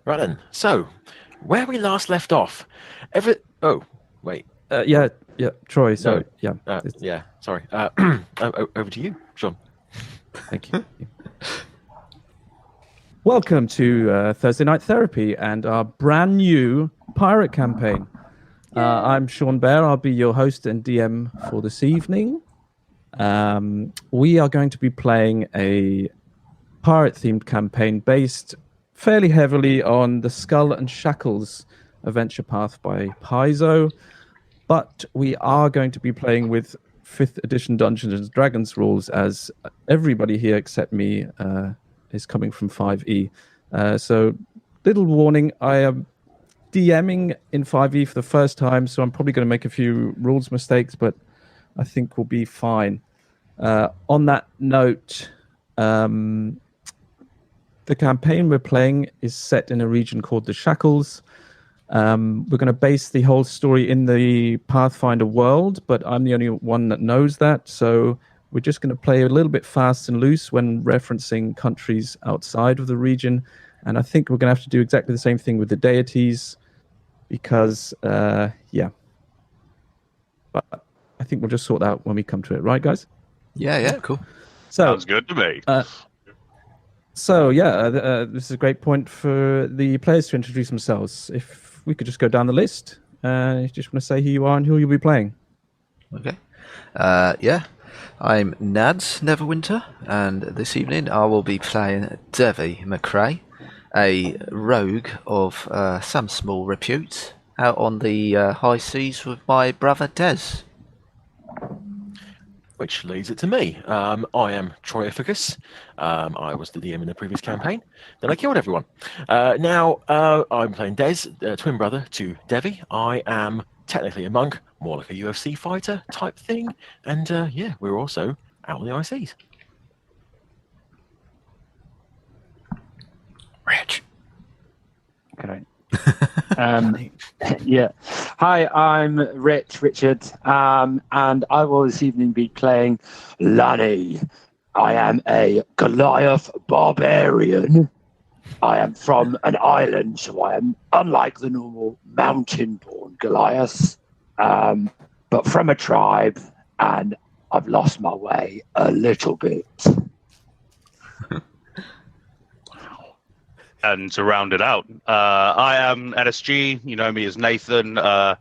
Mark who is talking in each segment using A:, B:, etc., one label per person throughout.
A: Right then. So, where we last left off, Oh, wait.
B: Yeah, Troy. So
A: No.
B: yeah,
A: Yeah. Sorry. Over to you, Sean.
B: thank you. Welcome to Thursday Night Therapy and our brand new pirate campaign. I'm Sean Bear. I'll be your host and DM for this evening. We are going to be playing a pirate-themed campaign based fairly heavily on the Skull and Shackles adventure path by Paizo, but we are going to be playing with 5th edition Dungeons and Dragons rules, as everybody here except me is coming from 5e. So, little warning, I am DMing in 5e for the first time, so I'm probably going to make a few rules mistakes, but I think we'll be fine. On that note, the campaign we're playing is set in a region called the Shackles. We're going to base the whole story in the Pathfinder world, but I'm the only one that knows that, so we're just going to play a little bit fast and loose when referencing countries outside of the region, and I think we're going to have to do exactly the same thing with the deities, because, yeah. But I think we'll just sort that out when we come to it, right, guys?
C: Yeah, cool.
D: So, sounds good to me.
B: This is a great point for the players to introduce themselves. If we could just go down the list, you just want to say who you are and who you'll be playing.
C: Okay. I'm Nadz, Neverwinter, and this evening I will be playing Devvie, McCrae, a rogue of some small repute, out on the high seas with my brother Des.
A: Which leads it to me. I am Troyificus. I was the DM in the previous campaign. Then I killed everyone. Now I'm playing Des, twin brother to Devvie. I am technically a monk, more like a UFC fighter type thing. And we're also out on the high seas.
C: Rich.
E: Okay. Hi, I'm Richard, and I will this evening be playing Lani. I am a Goliath barbarian. I am from an island, so I am unlike the normal mountain-born Goliaths, but from a tribe, and I've lost my way a little bit.
D: And to round it out, I am NSG. You know me as Nathan. A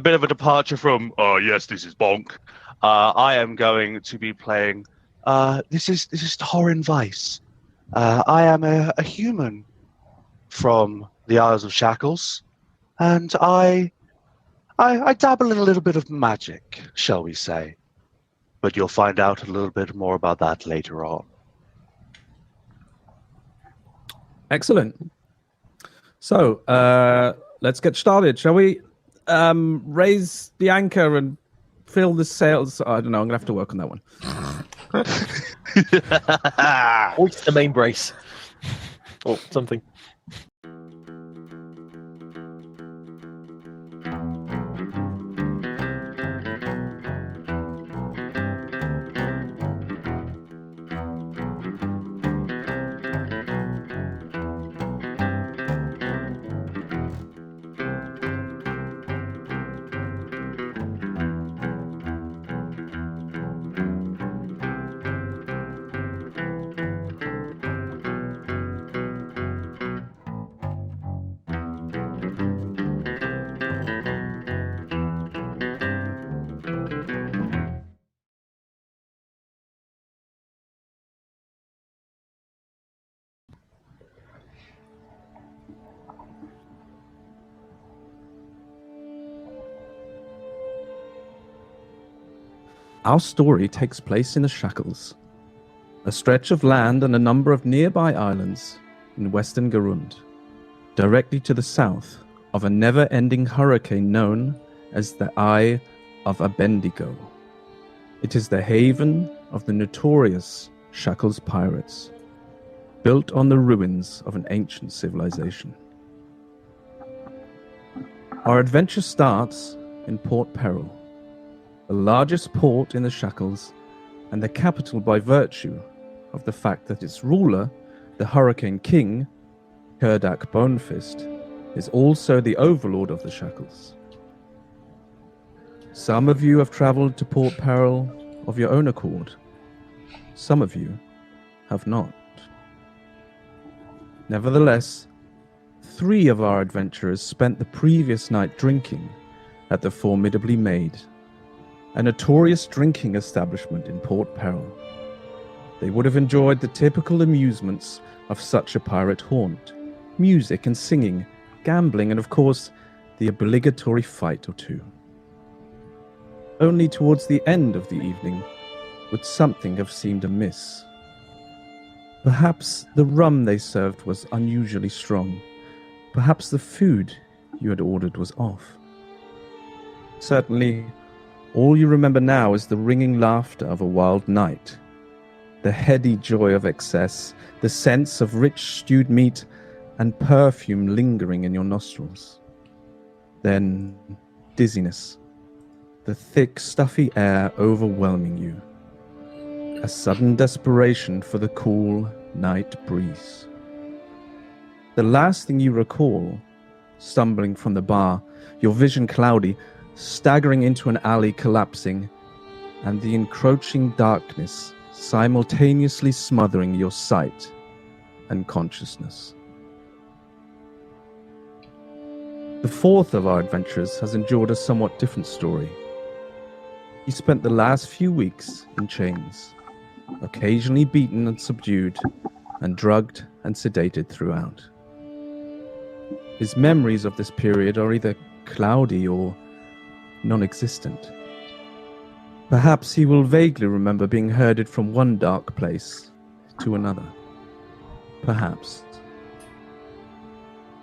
D: bit of a departure from, oh yes, this is Bonk. I am going to be playing. This is Torrin Veis. I am a human from the Isles of Shackles, and I dabble in a little bit of magic, shall we say? But you'll find out a little bit more about that later on.
B: Excellent. So let's get started, shall we? Raise the anchor and fill the sails. I don't know. I'm gonna have to work on that one.
A: Hoist the main brace or something.
B: Our story takes place in the Shackles, a stretch of land and a number of nearby islands in western Garund, directly to the south of a never-ending hurricane known as the Eye of Abendigo. It is the haven of the notorious Shackles pirates, built on the ruins of an ancient civilization. Our adventure starts in Port Peril, the largest port in the Shackles, and the capital by virtue of the fact that its ruler, the Hurricane King, Kurdak Bonefist is also the overlord of the Shackles. Some of you have traveled to Port Peril of your own accord. Some of you have not. Nevertheless, 3 of our adventurers spent the previous night drinking at the Formidably Made, a notorious drinking establishment in Port Peril. They would have enjoyed the typical amusements of such a pirate haunt: music and singing, gambling, and of course, the obligatory fight or two. Only towards the end of the evening would something have seemed amiss. Perhaps the rum they served was unusually strong. Perhaps the food you had ordered was off. Certainly, all you remember now is the ringing laughter of a wild night, the heady joy of excess, the sense of rich stewed meat and perfume lingering in your nostrils. Then dizziness, the thick, stuffy air overwhelming you. A sudden desperation for the cool night breeze. The last thing you recall, stumbling from the bar, your vision cloudy, staggering into an alley collapsing, and the encroaching darkness simultaneously smothering your sight and consciousness. The 4th of our adventurers has endured a somewhat different story. He spent the last few weeks in chains, occasionally beaten and subdued, and drugged and sedated throughout. His memories of this period are either cloudy or non-existent. Perhaps he will vaguely remember being herded from one dark place to another. Perhaps.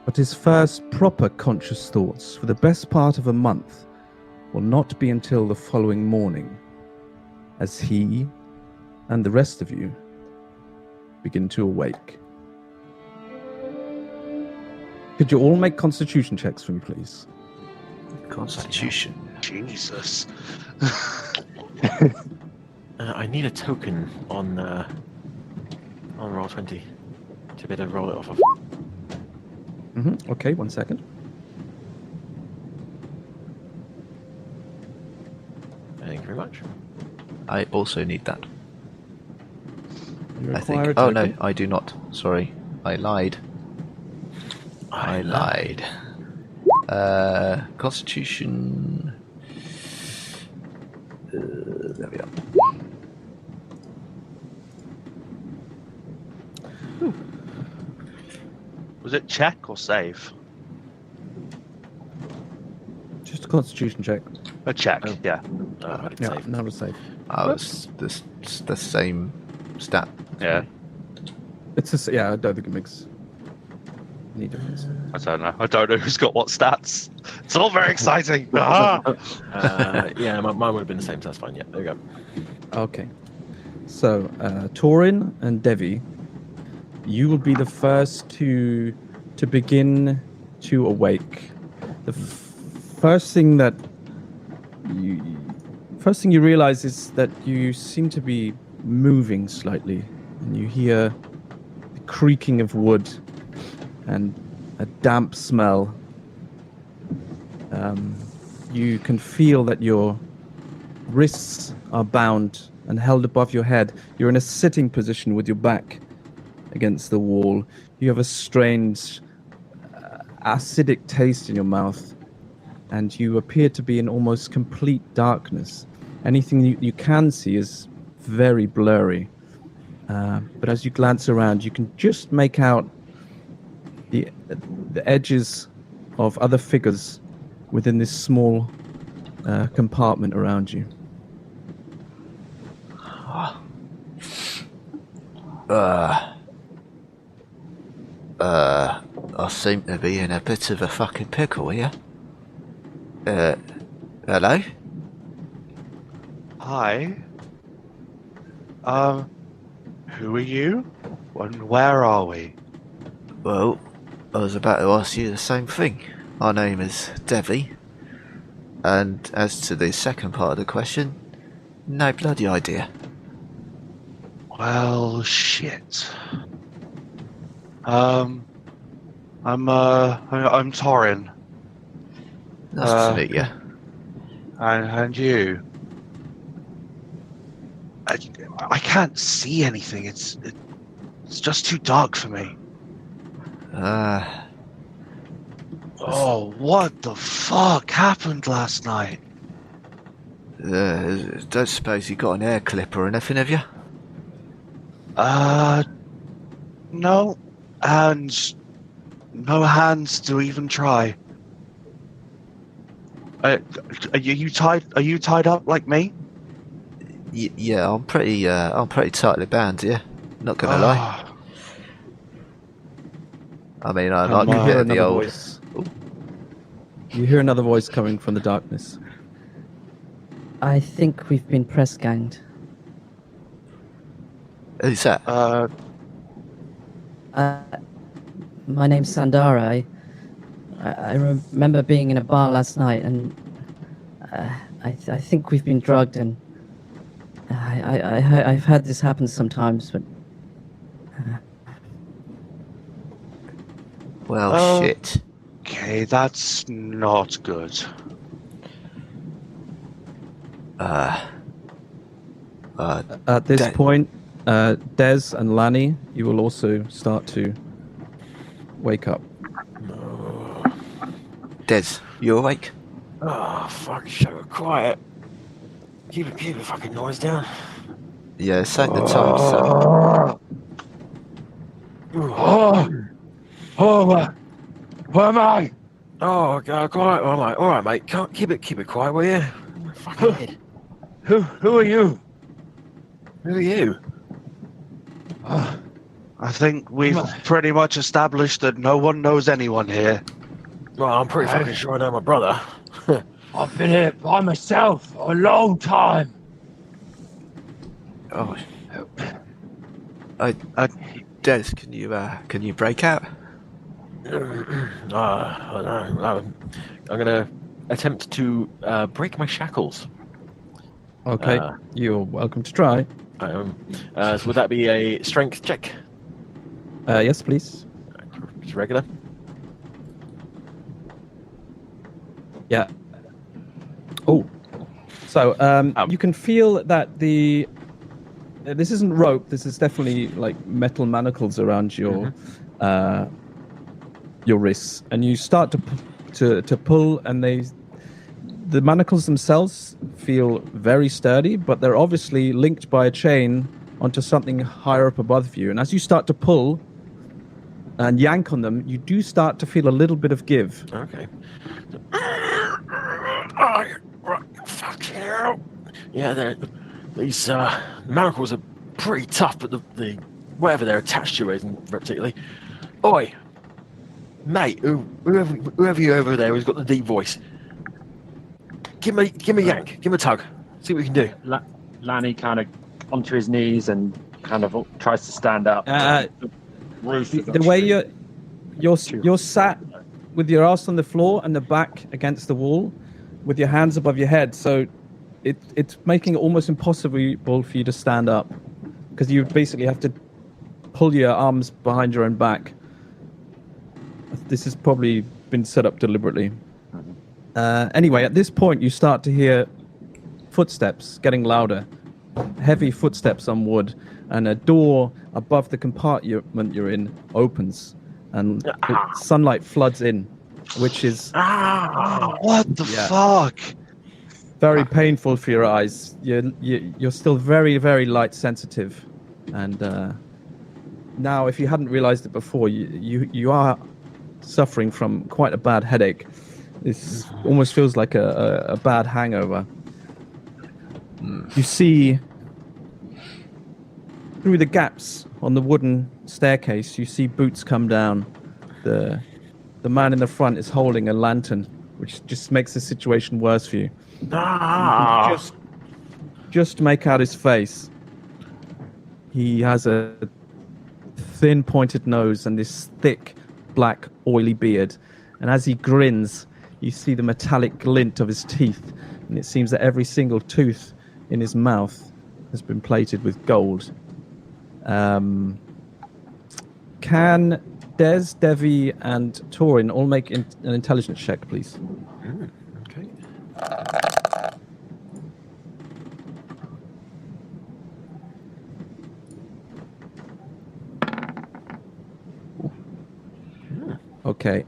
B: But his first proper conscious thoughts for the best part of a month will not be until the following morning, as he and the rest of you begin to awake. Could you all make constitution checks for me, please?
C: Constitution.
D: Jesus.
A: I need a token on Roll20 to be able to roll it off of.
B: Okay, 1 second.
A: Thank you very much.
C: I also need that.
B: You
C: I
B: require
C: think.
B: a
C: Oh no,
B: token?
C: I do not. Sorry, I lied. I lied. Constitution. There we are.
D: Was it check or save?
B: Just a constitution check.
D: A check,
A: Oh.
D: yeah.
A: I didn't
B: Yeah,
A: save.
B: not a save.
C: Oh, it's the same stat.
D: Yeah.
B: It's a, yeah, I don't think it makes any difference.
D: I don't know. I don't know who's got what stats. It's all very exciting. Ah!
A: Yeah, mine would have been the same, so that's fine. Yeah, there we go.
B: Okay. So, Torrin and Devvie, you will be the first to begin to awake. The first thing you realize is that you seem to be moving slightly, and you hear the creaking of wood and a damp smell. You can feel that your wrists are bound and held above your head. You're in a sitting position with your back against the wall. You have a strange acidic taste in your mouth, and you appear to be in almost complete darkness. Anything you can see is very blurry. But as you glance around, you can just make out the edges of other figures within this small compartment around you.
C: I seem to be in a bit of a fucking pickle here. Hello?
D: Hi. Who are you? And where are we?
C: Well, I was about to ask you the same thing. My name is Devvie. And as to the second part of the question, no bloody idea.
D: Well, shit. I'm Torrin.
C: Nice to meet you.
D: And you. I can't see anything. It's just too dark for me. Oh, what the fuck happened last night?
C: Don't suppose you got an air clip or anything, have you?
D: No. And no hands to even try. Are you tied up like me?
C: Yeah, I'm pretty tightly bound here. Not gonna lie. I mean, I like
B: You
C: a
B: hear
C: bit of the
B: another
C: old.
B: voice. You hear another voice coming from the darkness.
F: I think we've been press ganged.
C: Who's that?
F: My name's Sandara. I remember being in a bar last night, and I think we've been drugged, and I've heard this happen sometimes, but
C: Well, shit.
D: Okay, that's not good.
B: At this point, Des and Lani, you will also start to wake up.
C: Des, you awake?
A: Oh, fuck, shut it quiet. Keep the fucking noise down.
C: Yeah, it's ain't the time, son.
E: Where am I?
A: Oh, God, quiet. All right, mate. Can't keep it quiet, will you? Fucking head.
E: Who are you?
A: Who are you?
D: I think we've pretty much established that no one knows anyone here.
A: Well, I'm pretty fucking sure I know my brother.
E: I've been here by myself for a long time.
C: Oh. Des, can you break out?
A: I don't know. I'm gonna attempt to break my shackles.
B: Okay, you're welcome to try.
A: So would that be a strength check?
B: Yes, please.
A: Just regular.
B: Yeah. Oh. So you can feel that this isn't rope. This is definitely like metal manacles around your wrists, and you start to pull, and the manacles themselves feel very sturdy, but they're obviously linked by a chain onto something higher up above you. And as you start to pull and yank on them, you do start to feel a little bit of give.
A: Okay. Fuck hell. Yeah, these manacles are pretty tough, but the whatever they're attached to isn't particularly. Oi, mate, whoever you over there who's got the deep voice, give me a yank, give me a tug, see what we can do.
E: Lani kind of onto his knees and kind of tries to stand up.
B: The way you're sat with your ass on the floor and the back against the wall, with your hands above your head, so it's making it almost impossible for you to stand up, because you basically have to pull your arms behind your own back. This has probably been set up deliberately. Anyway, at this point, you start to hear footsteps getting louder, heavy footsteps on wood, and a door above the compartment you're in opens, and sunlight floods in, which is
D: What the fuck?
B: very painful for your eyes. You're still very, very light sensitive, and now, if you hadn't realized it before, you are suffering from quite a bad headache. This almost feels like a bad hangover. You see through the gaps on the wooden staircase, you see boots come down. The man in the front is holding a lantern, which just makes the situation worse for you. You can just make out his face. He has a thin pointed nose and this thick black oily beard, and as he grins, you see the metallic glint of his teeth, and it seems that every single tooth in his mouth has been plated with gold. Can Des, Devvie, and Torrin all make an intelligence check, please.
A: Okay.
B: Okay.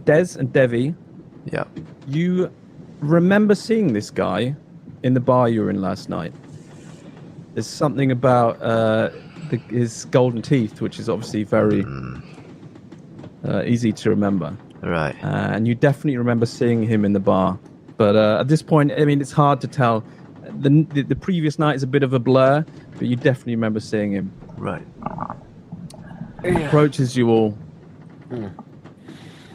B: Des and Devvie,
C: Yeah.
B: you remember seeing this guy in the bar you were in last night. There's something about his golden teeth, which is obviously very easy to remember.
C: Right.
B: And you definitely remember seeing him in the bar. But at this point, I mean, it's hard to tell. The previous night is a bit of a blur, but you definitely remember seeing him.
C: Right.
B: Approaches you all.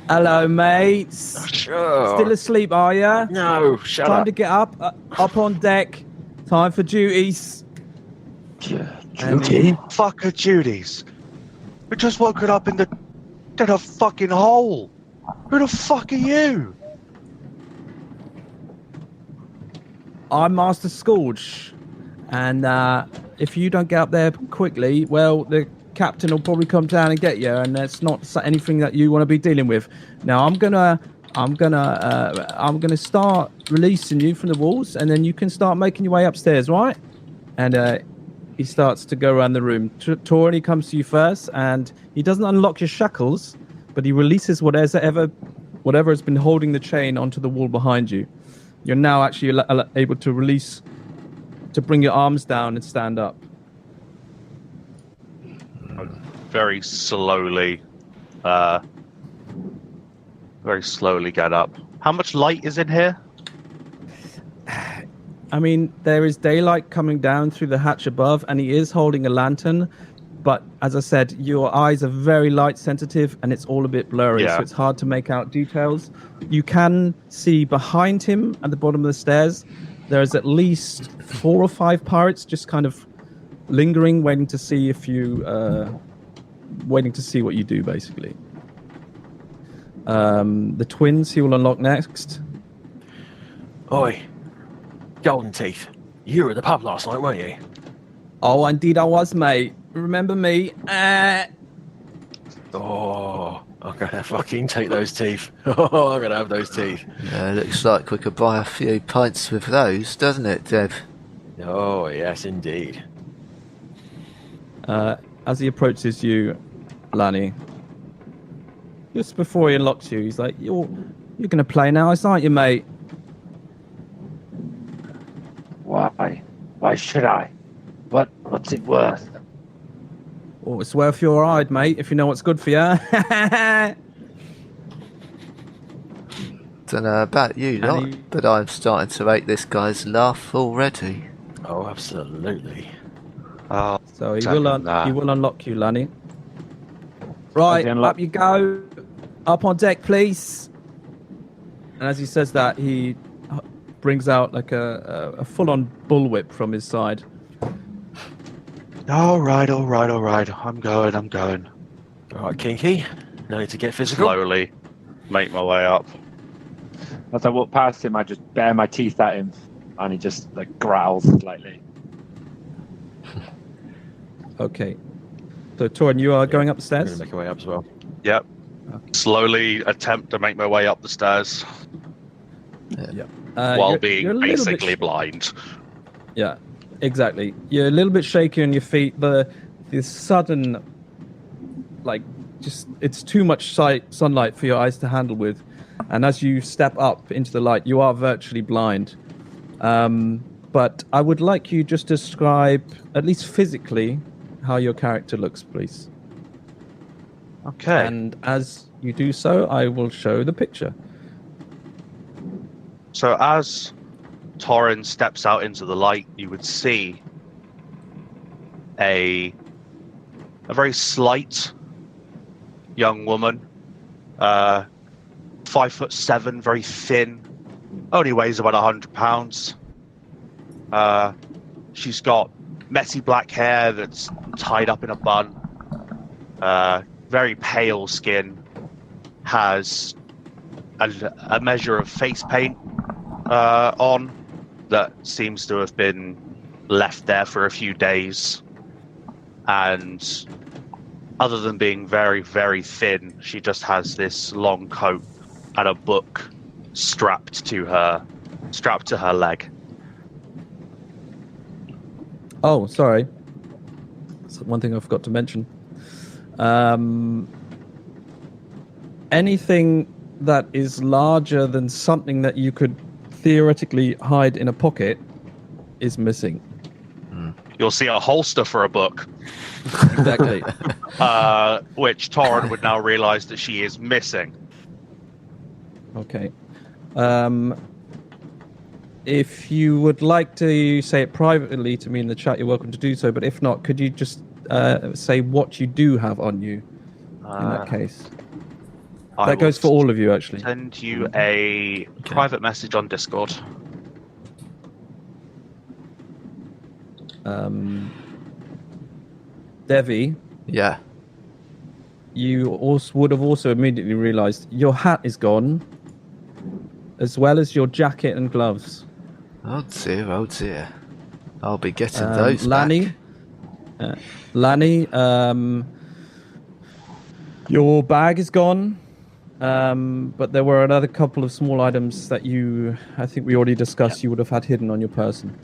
B: Hello, mates.
A: Sure.
B: Still asleep, are ya?
A: No, shut
B: Time
A: up.
B: to get up on deck. Time for duties.
E: Duty?
D: Fucker duties. We just woken up in a fucking hole. Who the fuck are you?
B: I'm Master Scourge, and if you don't get up there quickly, well, the captain will probably come down and get you, and that's not anything that you want to be dealing with. Now, I'm gonna start releasing you from the walls, and then you can start making your way upstairs, right? And he starts to go around the room. Torrin, he comes to you first, and he doesn't unlock your shackles, but he releases whatever has been holding the chain onto the wall behind you. You're now actually able to release, to bring your arms down and stand up.
D: Very slowly get up. How much light is in here?
B: I mean, there is daylight coming down through the hatch above, and he is holding a lantern. But as I said, your eyes are very light sensitive, and it's all a bit blurry, so it's hard to make out details. You can see behind him at the bottom of the stairs, there's at least 4 or 5 pirates just kind of lingering, waiting to see what you do, basically. The twins he will unlock next.
A: Oi, Golden Teeth. You were at the pub last night, weren't you?
B: Oh, indeed I was, mate. Remember me?
A: Oh, I'm gonna fucking take those teeth. Oh, I'm gonna have those teeth.
C: Looks like we could buy a few pints with those, doesn't it, Dev?
A: Oh, yes, indeed.
B: As he approaches you, Lani, just before he unlocks you, he's like, "You're gonna play now, aren't you, mate?"
E: Why? Why should I? What's it worth?
B: Oh, it's worth your hide, mate, if you know what's good for you.
C: Don't know about you lot, but I'm starting to rate this guy's laugh already.
A: Oh, absolutely.
D: Oh,
B: So he will unlock you, Lani. Right,
E: unlock-
B: up you go. Up on deck, please. And as he says that, he brings out like a full-on bullwhip from his side.
D: all right. I'm going.
A: All right, Kinky. No need to get physical.
D: Slowly make my way up.
E: As I walk past him, I just bare my teeth at him, and he just like growls slightly.
B: Okay. So, Torrin, you are going
A: I'm
B: upstairs?
A: gonna make your way up as well.
D: Yep.
B: Okay.
D: Slowly attempt to make my way up the stairs while
B: you're
D: being
B: a little bit
D: basically blind.
B: Yeah, exactly. You're a little bit shaky on your feet. The sudden, like, just it's too much sunlight for your eyes to handle with, and as you step up into the light, you are virtually blind. But I would like you just to describe, at least physically, how your character looks, please.
D: Okay.
B: And as you do so, I will show the picture.
D: So as Torrin steps out into the light, you would see a very slight young woman, 5'7", very thin, only weighs about 100 pounds. She's got messy black hair that's tied up in a bun, very pale skin, has a measure of face paint on that seems to have been left there for a few days, and other than being very, very thin, she just has this long coat and a book strapped to her leg.
B: Oh, sorry. That's one thing I forgot to mention. Anything that is larger than something that you could theoretically hide in a pocket is missing.
D: You'll see a holster for a book.
B: Exactly.
D: Which Torrin would now realise that she is missing.
B: Okay. If you would like to say it privately to me in the chat, you're welcome to do so. But if not, could you just say what you do have on you in that case? That goes for all of you, actually.
D: Send you a private message on Discord.
B: Devvie,
C: Yeah.
B: you also would have also immediately realised your hat is gone, as well as your jacket and gloves.
C: Oh dear. I'll be getting those
B: Lani,
C: back.
B: Lani, your bag is gone, but there were another couple of small items that I think we already discussed, you would have had hidden on your person.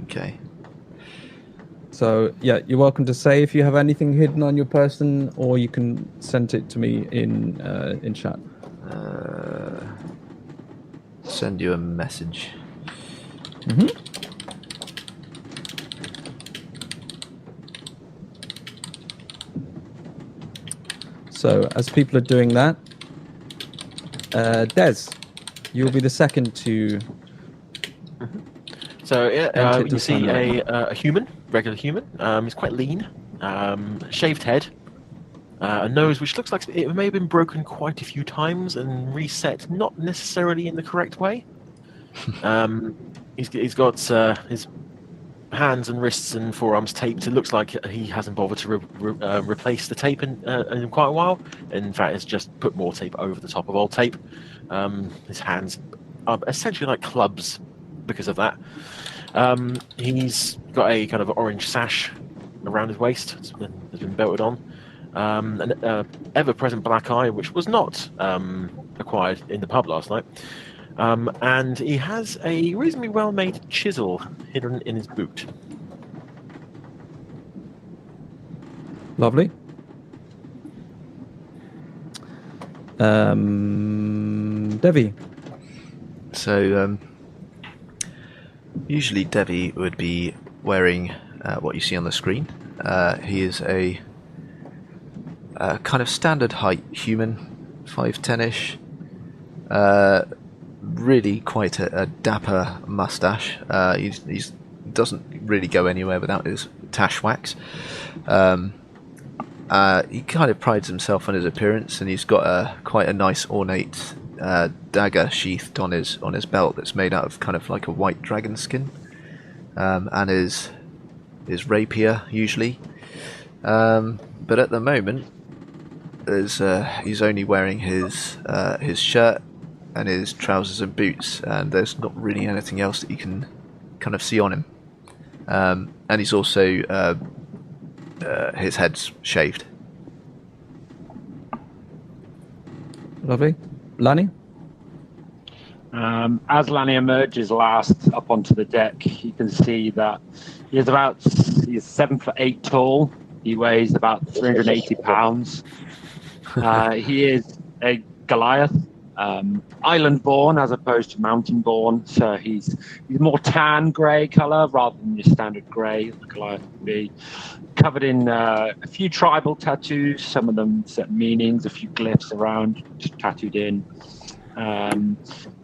C: Okay.
B: So, yeah, you're welcome to say if you have anything hidden on your person, or you can send it to me in chat.
C: Send you a message.
B: So, as people are doing that, Des, you'll be the second to...
A: So
B: Enter
A: you
B: to
A: see
B: sign
A: a human, regular human. He's quite lean, shaved head, a nose which looks like it may have been broken quite a few times and reset, not necessarily in the correct way. He's got his hands and wrists and forearms taped. It looks like he hasn't bothered to replace the tape in quite a while. In fact, it's just put more tape over the top of old tape. His hands are essentially like clubs because of that. He's got a kind of orange sash around his waist. Has been belted on. An ever-present black eye, which was not acquired in the pub last night. And he has a reasonably well-made chisel hidden in his boot.
B: Lovely. Devvie.
C: So, usually Devvie would be wearing what you see on the screen. He is a kind of standard height human, 5'10"-ish. Really quite a dapper mustache. He doesn't really go anywhere without his tash wax. He kind of prides himself on his appearance, and he's got quite a nice ornate dagger sheathed on his belt that's made out of kind of like a white dragon skin, and his rapier usually. But at the moment, he's only wearing his shirt and his trousers and boots, and there's not really anything else that you can kind of see on him. And he's also his head's shaved.
B: Lovely. Lani?
E: As Lani emerges last up onto the deck, you can see that he's 7'8" tall. He weighs about 380 pounds. He is a Goliath, island born as opposed to mountain born. So he's more tan grey colour rather than your standard grey that Goliath would be. Covered in a few tribal tattoos, some of them set meanings, a few glyphs around, just tattooed in.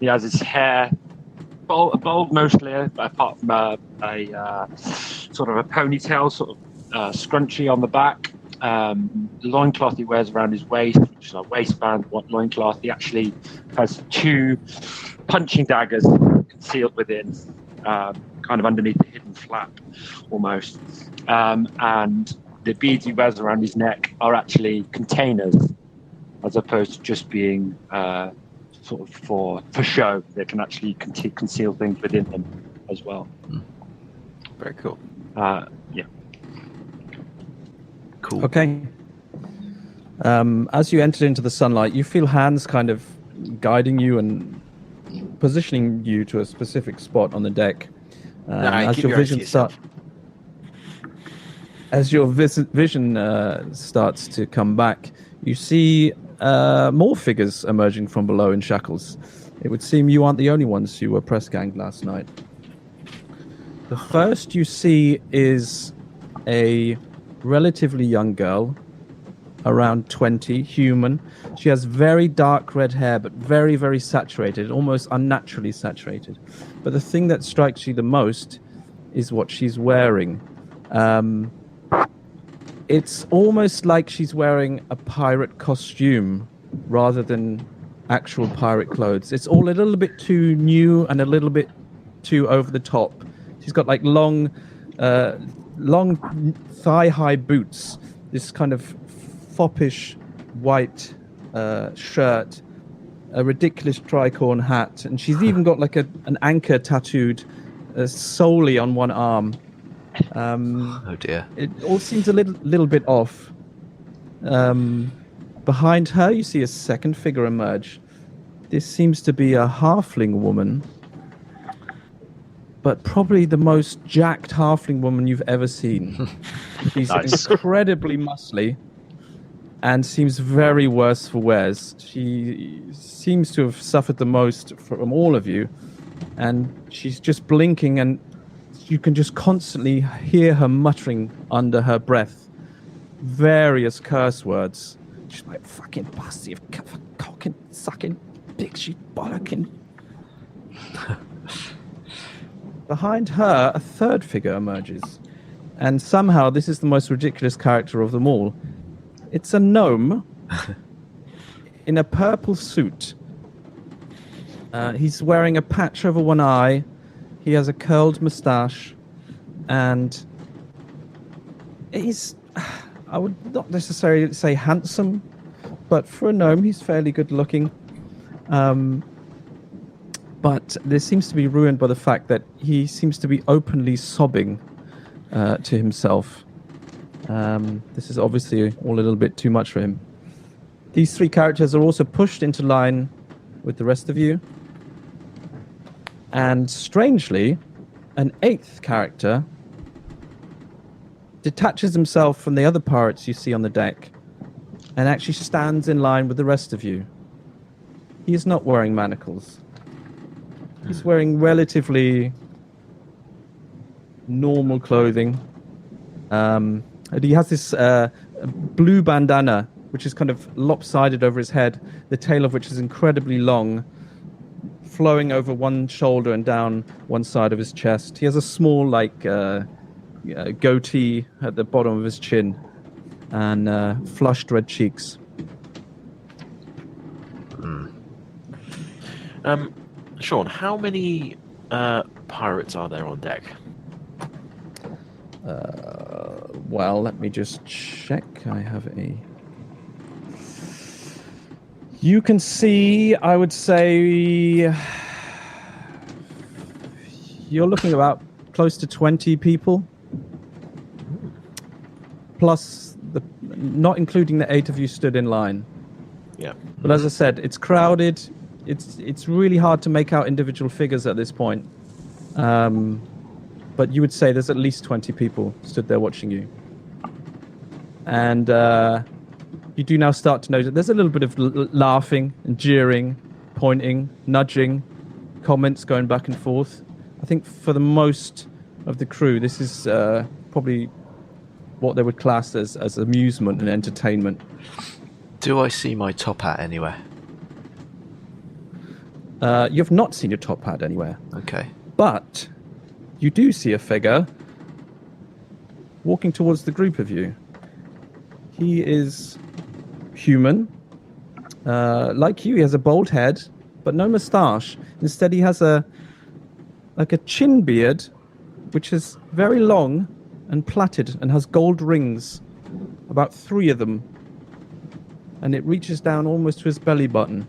E: He has his hair bald mostly, apart from a sort of a ponytail, sort of scrunchy on the back. The loincloth he wears around his waist, which is a waistband loincloth. He actually has 2 punching daggers concealed within, kind of underneath the hidden flap, almost. And the beads he wears around his neck are actually containers, as opposed to just being sort of for show. They can actually conceal things within them as well.
A: Very cool.
E: Yeah.
C: Cool.
B: Okay. As you enter into the sunlight, you feel hands kind of guiding you and positioning you to a specific spot on the deck. As
A: keep
B: your
A: your eyes to
B: vision
A: yourself.
B: as your vision starts to come back, you see more figures emerging from below in Shackles. It would seem you aren't the only ones who were press ganged last night. The first you see is a relatively young girl, around 20, human. She has very dark red hair, but very, very saturated, almost unnaturally saturated. But the thing that strikes you the most is what she's wearing. It's almost like she's wearing a pirate costume rather than actual pirate clothes. It's all a little bit too new and a little bit too over the top. She's got like long thigh-high boots, this kind of foppish white shirt, a ridiculous tricorn hat, and she's even got like an anchor tattooed solely on one arm.
C: Oh dear.
B: It all seems a little bit off. Behind her, you see a second figure emerge. This seems to be a halfling woman, but probably the most jacked halfling woman you've ever seen. She's
A: Nice.
B: incredibly muscly and seems very worse for wears. She seems to have suffered the most from all of you, and she's just blinking, and you can just constantly hear her muttering under her breath various curse words. She's like, fucking pussy, cocking, sucking, dick, she bollocking. Behind her, a third figure emerges. And somehow, this is the most ridiculous character of them all. It's a gnome in a purple suit. He's wearing a patch over one eye. He has a curled moustache. And he's, I would not necessarily say handsome, but for a gnome, he's fairly good looking. But this seems to be ruined by the fact that he seems to be openly sobbing to himself. This is obviously all a little bit too much for him. These three characters are also pushed into line with the rest of you. And strangely, an eighth character detaches himself from the other pirates you see on the deck and actually stands in line with the rest of you. He is not wearing manacles. He's wearing relatively normal clothing. And he has this blue bandana, which is kind of lopsided over his head, the tail of which is incredibly long, flowing over one shoulder and down one side of his chest. He has a small, goatee at the bottom of his chin and flushed red cheeks.
A: Sean, how many pirates are there on deck?
B: Well, let me just check. I have a... You can see, I would say... You're looking about close to 20 people. Plus, not including the 8 of you stood in line.
A: Yeah.
B: But as I said, it's crowded. It's really hard to make out individual figures at this point. But you would say there's at least 20 people stood there watching you. And you do now start to notice there's a little bit of laughing and jeering, pointing, nudging, comments going back and forth. I think for the most of the crew, this is probably what they would class as amusement and entertainment.
C: Do I see my top hat anywhere?
B: You have not seen your top hat anywhere.
C: Okay.
B: But you do see a figure walking towards the group of you. He is human. Like you, he has a bald head, but no moustache. Instead, he has a chin beard, which is very long and plaited and has gold rings, about 3 of them. And it reaches down almost to his belly button.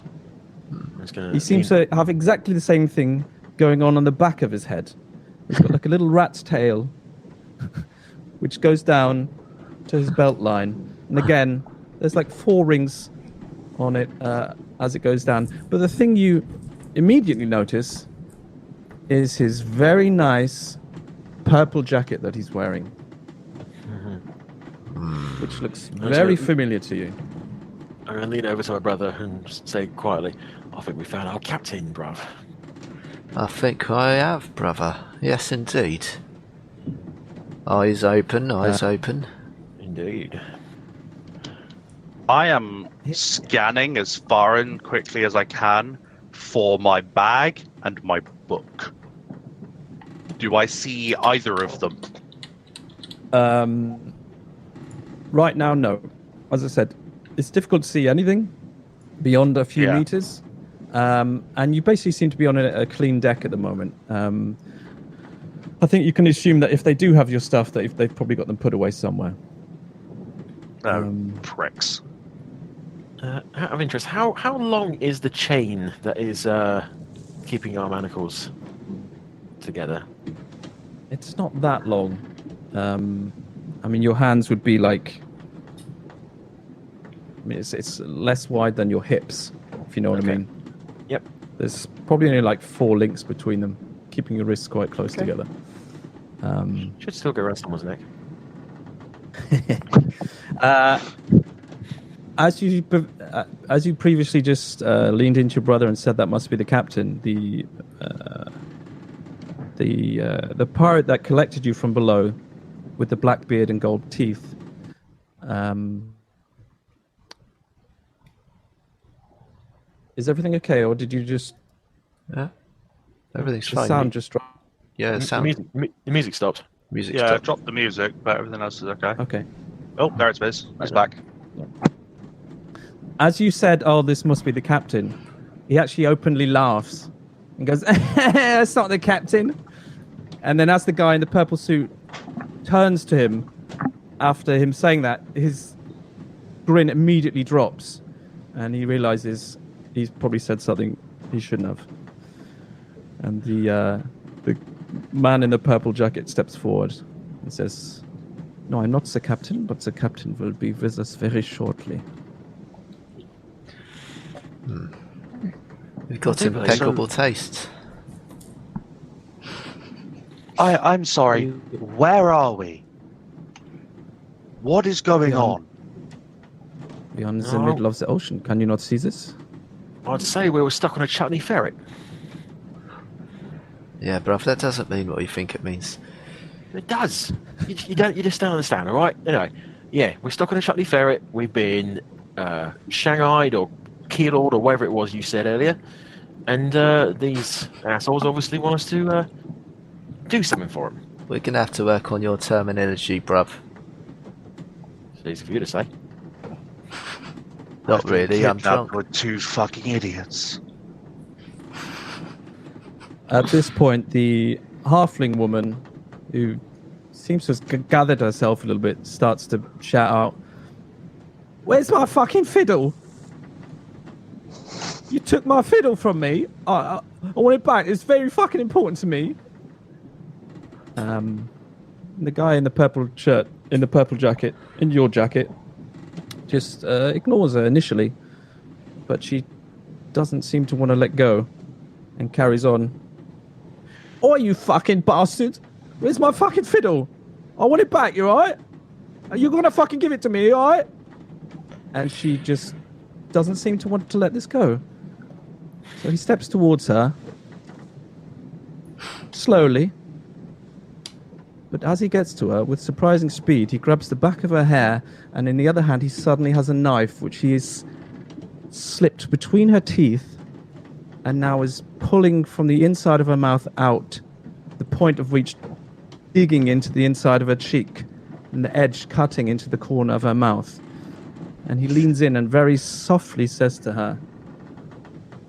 B: He seems to have exactly the same thing going on the back of his head. He's got like a little rat's tail, which goes down to his belt line. And again, there's like 4 rings on it as it goes down. But the thing you immediately notice is his very nice purple jacket that he's wearing, which looks very familiar to you.
A: I'm going to lean over to my brother and say quietly, I think we found our captain, bruv.
C: I think I have, brother. Yes, indeed. Eyes open, eyes open.
A: Indeed.
D: I am scanning as far and quickly as I can for my bag and my book. Do I see either of them?
B: Right now, no. As I said, it's difficult to see anything beyond a few meters. And you basically seem to be on a clean deck at the moment. I think you can assume that if they do have your stuff, that they've probably got them put away somewhere.
D: Pricks.
A: Out of interest, how long is the chain that is keeping our manacles together?
B: It's not that long. I mean, your hands would be like... I mean, it's less wide than your hips, if you know what I mean.
A: Yep. There's
B: probably only like 4 links between them, keeping your wrists quite close together.
A: Should still go around someone's neck.
B: As you previously just leaned into your brother and said that must be the captain, the pirate that collected you from below with the black beard and gold teeth. Is everything okay, or did you just...
C: Yeah, everything's
B: the
C: fine.
B: sound just dropped?
C: Yeah,
A: the music stopped.
C: Music
D: Yeah,
C: stopped.
D: drop the music, but everything else is okay.
B: Okay.
D: Oh, there it is. It's back.
B: As you said, oh, this must be the captain, he actually openly laughs and goes, that's not the captain. And then as the guy in the purple suit turns to him after him saying that, his grin immediately drops and he realizes he's probably said something he shouldn't have. And the man in the purple jacket steps forward and says, no, I'm not the captain, but the captain will be with us very shortly.
C: We've got impeccable taste.
D: I'm sorry. Where are we? What is going on?
B: We're in the middle of the ocean. Can you not see this?
A: I'd say we were stuck on a chutney ferret.
C: Yeah, bruv, that doesn't mean what you think it means.
A: It does. You just don't understand, all right? Anyway, yeah, we're stuck on a chutney ferret. We've been shanghaied or keeled or whatever it was you said earlier. And these assholes obviously want us to do something for them.
C: We're going to have to work on your terminology, bruv.
A: It's easy for you to say.
C: Not really, I'm drunk.
D: We're 2 fucking idiots.
B: At this point, the halfling woman, who seems to have gathered herself a little bit, starts to shout out, where's my fucking fiddle? You took my fiddle from me. I want it back. It's very fucking important to me. The guy in the purple shirt, in the purple jacket, in your jacket, just ignores her initially, but she doesn't seem to want to let go and carries on. Oi, you fucking bastard! Where's my fucking fiddle? I want it back, you alright? Are you gonna fucking give it to me, alright? And she just doesn't seem to want to let this go. So he steps towards her, slowly. But as he gets to her, with surprising speed, he grabs the back of her hair, and in the other hand, he suddenly has a knife, which he has slipped between her teeth, and now is pulling from the inside of her mouth out, the point of which digging into the inside of her cheek, and the edge cutting into the corner of her mouth. And he leans in and very softly says to her,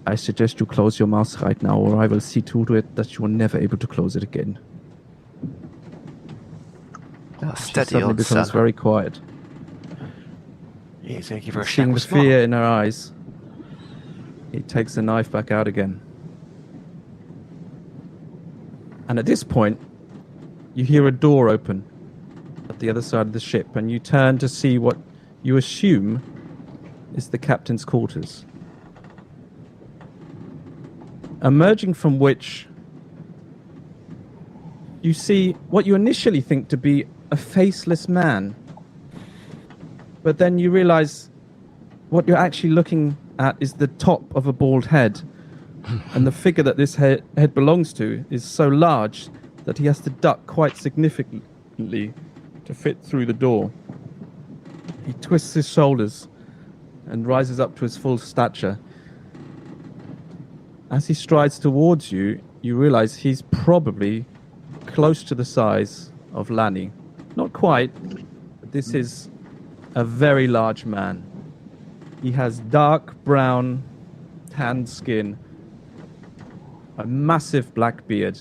B: I suggest you close your mouth right now, or I will see to it that you are never able to close it again.
C: Oh,
B: She
C: steady
B: suddenly
C: on,
B: becomes
C: son.
B: very quiet,
A: Yeah, he's going to give her a
B: seeing the
A: shackle smile.
B: fear in her eyes. He takes the knife back out again. And at this point, you hear a door open. A at the other side of the ship, and you turn to see what you assume is the captain's quarters. Emerging from which you see what you initially think to be a faceless man. But then you realize what you're actually looking at is the top of a bald head. And the figure that this head belongs to is so large that he has to duck quite significantly to fit through the door. He twists his shoulders and rises up to his full stature. As he strides towards you, you realize he's probably close to the size of Lani. Not quite, but this is a very large man. He has dark brown, tanned skin, a massive black beard.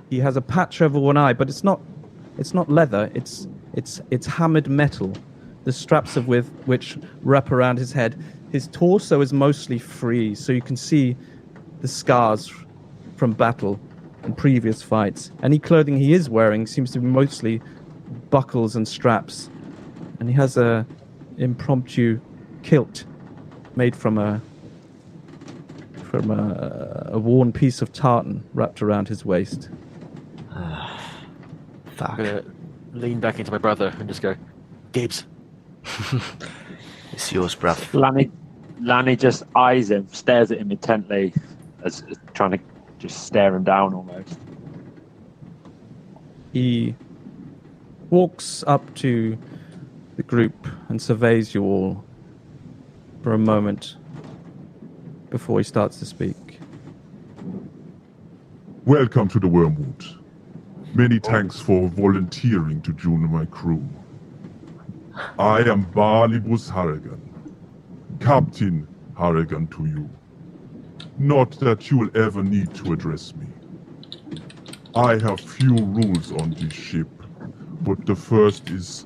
B: He has a patch over one eye, but it's not leather. It's hammered metal. The straps of which wrap around his head. His torso is mostly free, so you can see the scars from battle and previous fights. Any clothing he is wearing seems to be mostly buckles and straps, and he has a impromptu kilt made from a worn piece of tartan wrapped around his waist.
C: Fuck.
A: I'm going to lean back into my brother and just go, Gibbs.
C: It's yours, bruv.
E: Lani just eyes him, stares at him intently, as trying to just stare him down almost.
B: He walks up to the group and surveys you all for a moment before he starts to speak.
G: Welcome to the Wormwood. Many thanks for volunteering to join my crew. I am Barlibus Harrigan, Captain Harrigan to you. Not that you will ever need to address me. I have few rules on this ship, but the first is,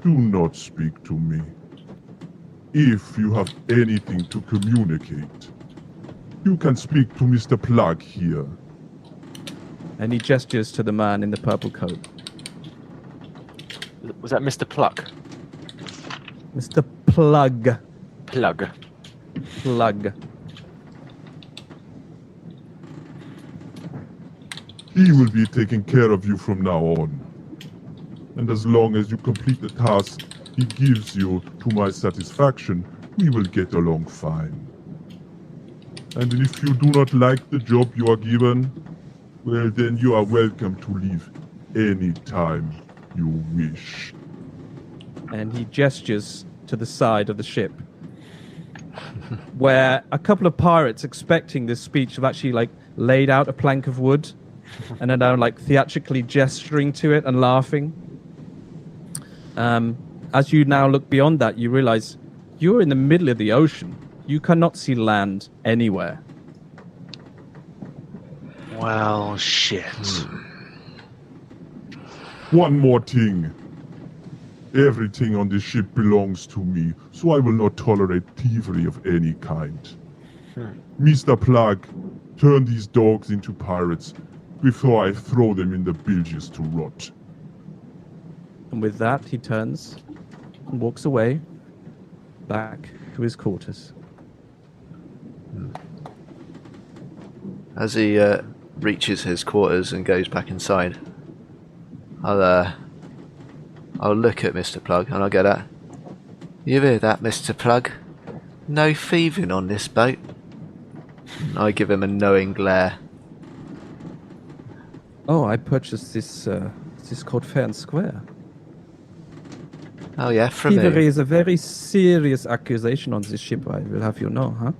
G: do not speak to me. If you have anything to communicate, you can speak to Mr. Plug here.
B: And he gestures to the man in the purple coat.
A: Was that Mr. Pluck?
B: Mr. Plug.
A: Plug.
B: Plug.
G: He will be taking care of you from now on. And as long as you complete the task he gives you to my satisfaction, we will get along fine. And if you do not like the job you are given, well, then you are welcome to leave any time you wish.
B: And he gestures to the side of the ship, where a couple of pirates, expecting this speech, have actually laid out a plank of wood and are now theatrically gesturing to it and laughing. As you now look beyond that, you realize you're in the middle of the ocean. You cannot see land anywhere.
D: Well, shit.
G: One more thing. Everything on this ship belongs to me, so I will not tolerate thievery of any kind. Mr. Plug, turn these dogs into pirates before I throw them in the bilges to rot.
B: And with that, he turns and walks away back to his quarters.
C: As he reaches his quarters and goes back inside, I'll look at Mr. Plug and I'll go that. You hear that, Mr. Plug? No thieving on this boat. And I give him a knowing glare.
B: Oh, I purchased this. This is called fair and square.
C: Oh yeah, from
B: Thievery
C: me.
B: is a very serious accusation on this ship, I will have you know, huh?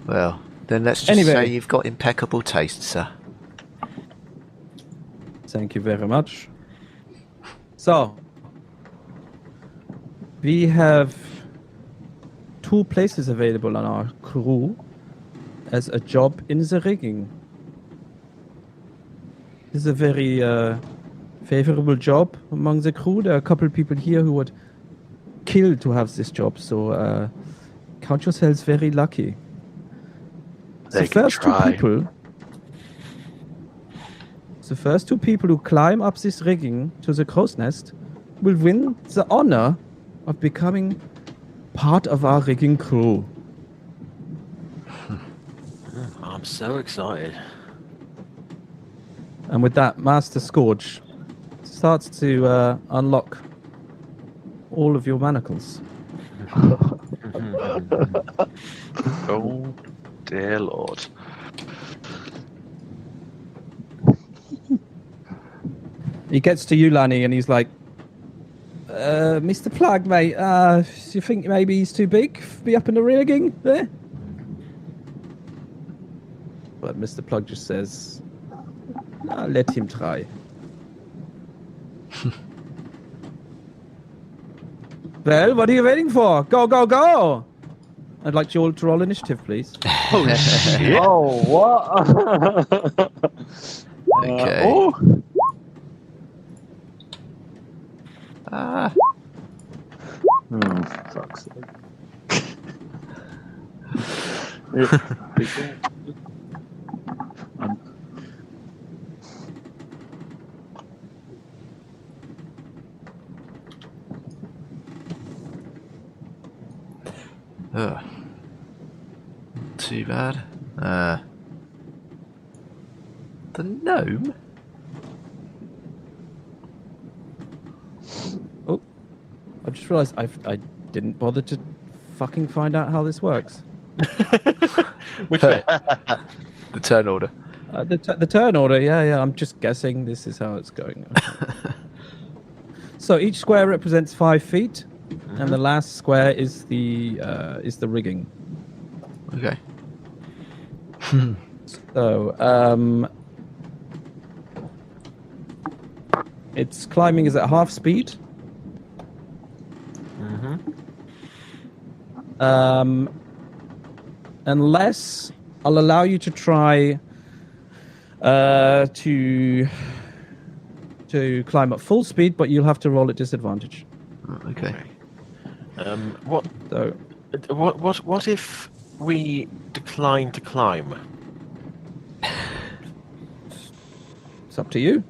C: Well, then let's just
B: Anyway.
C: say you've got impeccable taste, sir.
B: Thank you very much. So, we have 2 places available on our crew as a job in the rigging. This is a very favorable job among the crew. There are a couple of people here who would kill to have this job, so count yourselves very lucky.
D: They
B: The
D: can
B: first 2
D: try.
B: people The first 2 people who climb up this rigging to the crow's nest will win the honor of becoming part of our rigging crew.
A: I'm so excited.
B: And with that, Master Scourge starts to unlock all of your manacles.
D: Oh, dear Lord.
B: He gets to you, Lanny, and he's like, Mr. Plug, mate, you think maybe he's too big to be up in the rigging there? But Mr. Plug just says, let him try. Well, what are you waiting for? Go, go, go! I'd like you all to roll initiative, please.
D: Oh, shit.
E: Oh, what?
C: Okay.
E: Oh. Fuck's sake.
C: Too bad. The gnome?
B: Oh, I just realised I didn't bother to fucking find out how this works.
A: Which bit?
C: The turn order.
B: The turn order, yeah. I'm just guessing this is how it's going. Okay. So each square represents 5 feet, and the last square is the rigging.
C: Okay.
B: So its climbing is at half speed. Unless I'll allow you to try to climb at full speed, but you'll have to roll at disadvantage.
C: Okay.
A: What
B: So
A: what if we decline to climb?
B: it's up to you.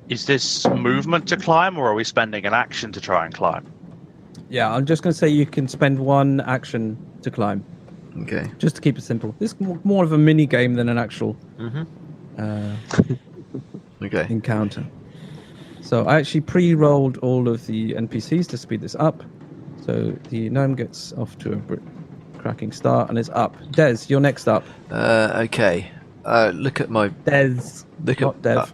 D: Is this movement to climb, or are we spending an action to try and climb?
B: Yeah, I'm just going to say you can spend 1 action to climb,
C: Okay.
B: just to keep it simple. This is more of a mini game than an actual
C: Okay.
B: encounter. So I actually pre-rolled all of the NPCs to speed this up. So the gnome gets off to a cracking start and is up. Des, you're next up.
C: Okay. Look at my.
B: Des,
C: Look
B: not
C: at.
B: Dev.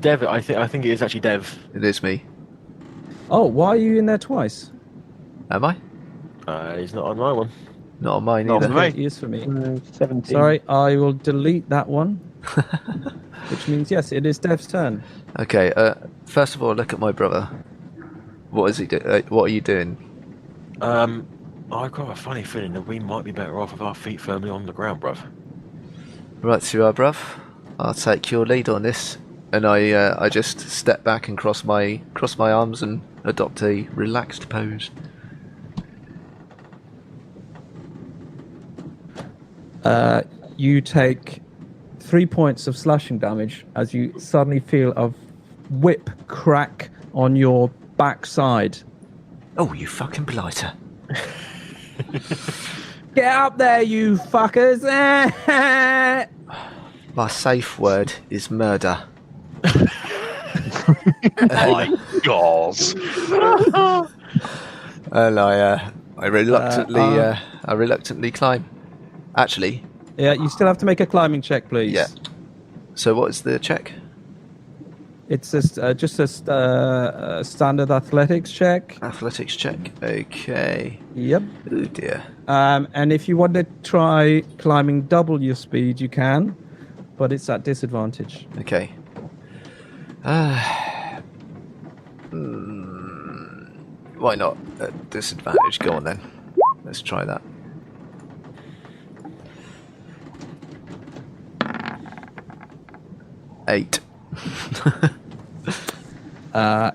A: Dev, I think it is actually Dev.
C: It is me.
B: Oh, why are you in there twice?
C: Am I?
A: He's not on my one.
C: Not on mine
D: Not
C: either.
D: on me.
B: He is for me.
E: 17.
B: Sorry, I will delete that one. Which means, yes, it is Dev's turn.
C: Okay. First of all, look at my brother. What is he do? What are you doing?
A: I've got a funny feeling that we might be better off with our feet firmly on the ground, bruv.
C: Right, so you are, bruv. I'll take your lead on this, and I just step back and cross my arms and adopt a relaxed pose.
B: You take 3 points of slashing damage as you suddenly feel a whip crack on your backside.
C: Oh, you fucking blighter!
B: Get up there, you fuckers!
C: My safe word is murder.
D: My God.
C: And I reluctantly climb. Actually,
B: Yeah, you still have to make a climbing check, please.
C: yeah. So what is the check?
B: It's just a standard athletics check.
C: Athletics check. Okay.
B: Yep.
C: Oh dear.
B: And if you want to try climbing double your speed, you can, but it's at disadvantage.
C: Okay. Why not? At disadvantage. Go on then. Let's try that. Eight.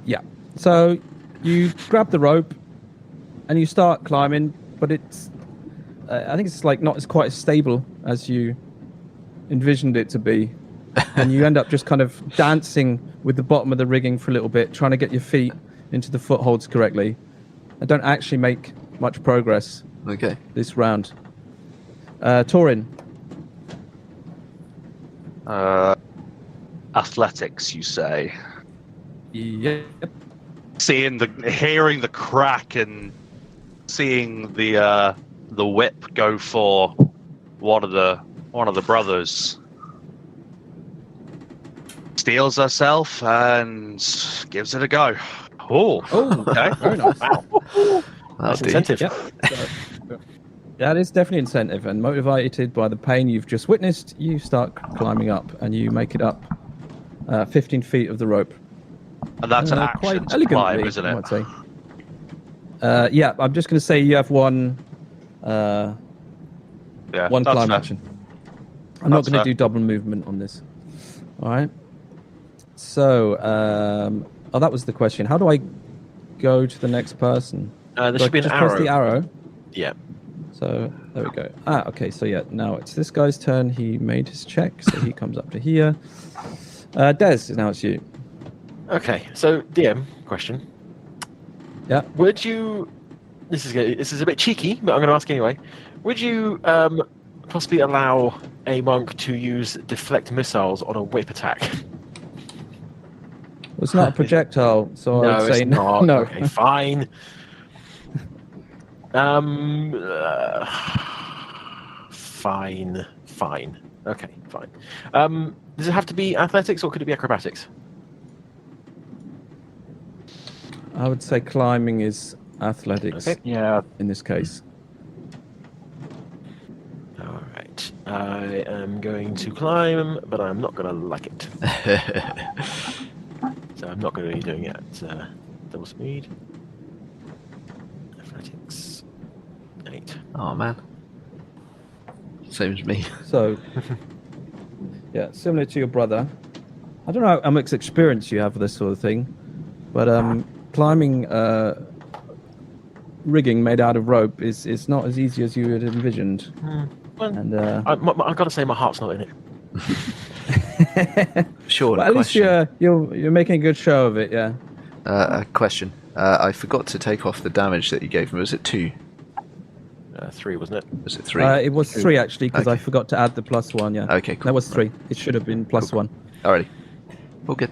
B: Yeah. So you grab the rope and you start climbing, but it's I think it's like not as quite as stable as you envisioned it to be. And you end up just kind of dancing with the bottom of the rigging for a little bit, trying to get your feet into the footholds correctly. And don't actually make much progress
C: Okay.
B: this round. Torrin.
D: Athletics, you say?
B: Yep.
D: Hearing the crack and seeing the whip go for one of the brothers, steals herself and gives it a go. Oh, okay.
B: Very nice.
A: Wow. That's incentive.
B: Yep. That is definitely incentive, and motivated by the pain you've just witnessed, you start climbing up, and you make it up 15 feet of the rope.
D: And that's an
B: quite
D: action
B: elegantly,
D: climb, isn't
B: I
D: it?
B: might say. Yeah, I'm just going to say you have one
D: Yeah,
B: one
D: that's
B: climb
D: fair.
B: action. I'm not
D: That's
B: going to
D: fair.
B: do double movement on this. All right. So, that was the question. How do I go to the next person?
A: There
B: Do I
A: should be an
B: just press
A: arrow.
B: the arrow.
A: Yeah.
B: So there we go. Okay. So yeah, now it's this guy's turn. He made his check, so he comes up to here. Des, now it's you.
A: Okay. So DM question.
B: Yeah.
A: Would you? This is a bit cheeky, but I'm going to ask anyway. Would you possibly allow a monk to use deflect missiles on a whip attack?
B: Well, it's not a projectile, so I would say
A: it's not.
B: no.
A: Okay, fine. Fine. Okay, fine. Does it have to be athletics or could it be acrobatics?
B: I would say climbing is athletics
A: Okay.
E: Yeah.
B: in this case.
A: All right. I am going to climb, but I'm not going to like it. So I'm not going to be doing it at double speed. Athletics. 8.
C: Oh man. Same as me.
B: So, yeah, similar to your brother. I don't know how much experience you have with this sort of thing, but climbing rigging made out of rope is not as easy as you had envisioned.
A: Well,
B: And
A: I've got to say my heart's not in it.
C: Sure.
B: but at least
C: Question.
B: you're making a good show of it, yeah.
C: A question. I forgot to take off the damage that you gave me. Was it 2?
A: 3, wasn't it?
C: Was it 3?
B: It was 3 actually, because I
C: Okay.
B: forgot to add the +1. Yeah.
C: Okay, cool.
B: That was 3. It should have been +1.
C: Alrighty. All good.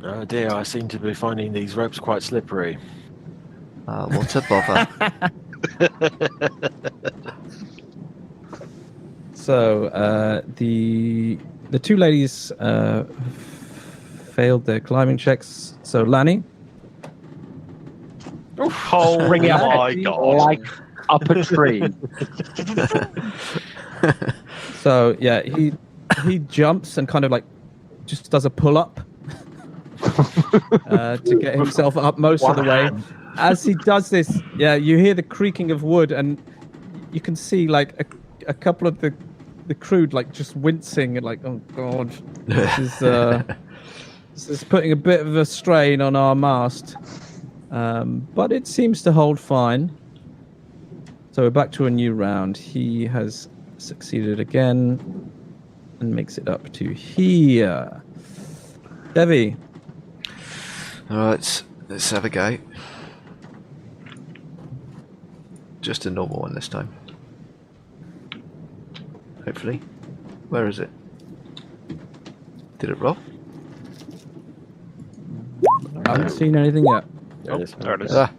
A: Oh dear, I seem to be finding these ropes quite slippery.
C: What a bother.
B: So the two ladies failed their climbing checks. So Lani,
D: Oh
E: Bring it up.
D: my god!
E: Like up a tree.
B: so yeah, he jumps and kind of like just does a pull up to get himself up most of the way.
E: hand.
B: As he does this, yeah, you hear the creaking of wood, and you can see like a couple of the crew like just wincing and like, oh god, this is putting a bit of a strain on our mast. But it seems to hold fine. So we're back to a new round. He has succeeded again and makes it up to here. Devvie.
C: Alright, let's have a go. Just a normal one this time. Hopefully. Where is it? Did it roll?
B: I haven't seen anything yet.
A: There it is.
D: There it is.
C: Ah.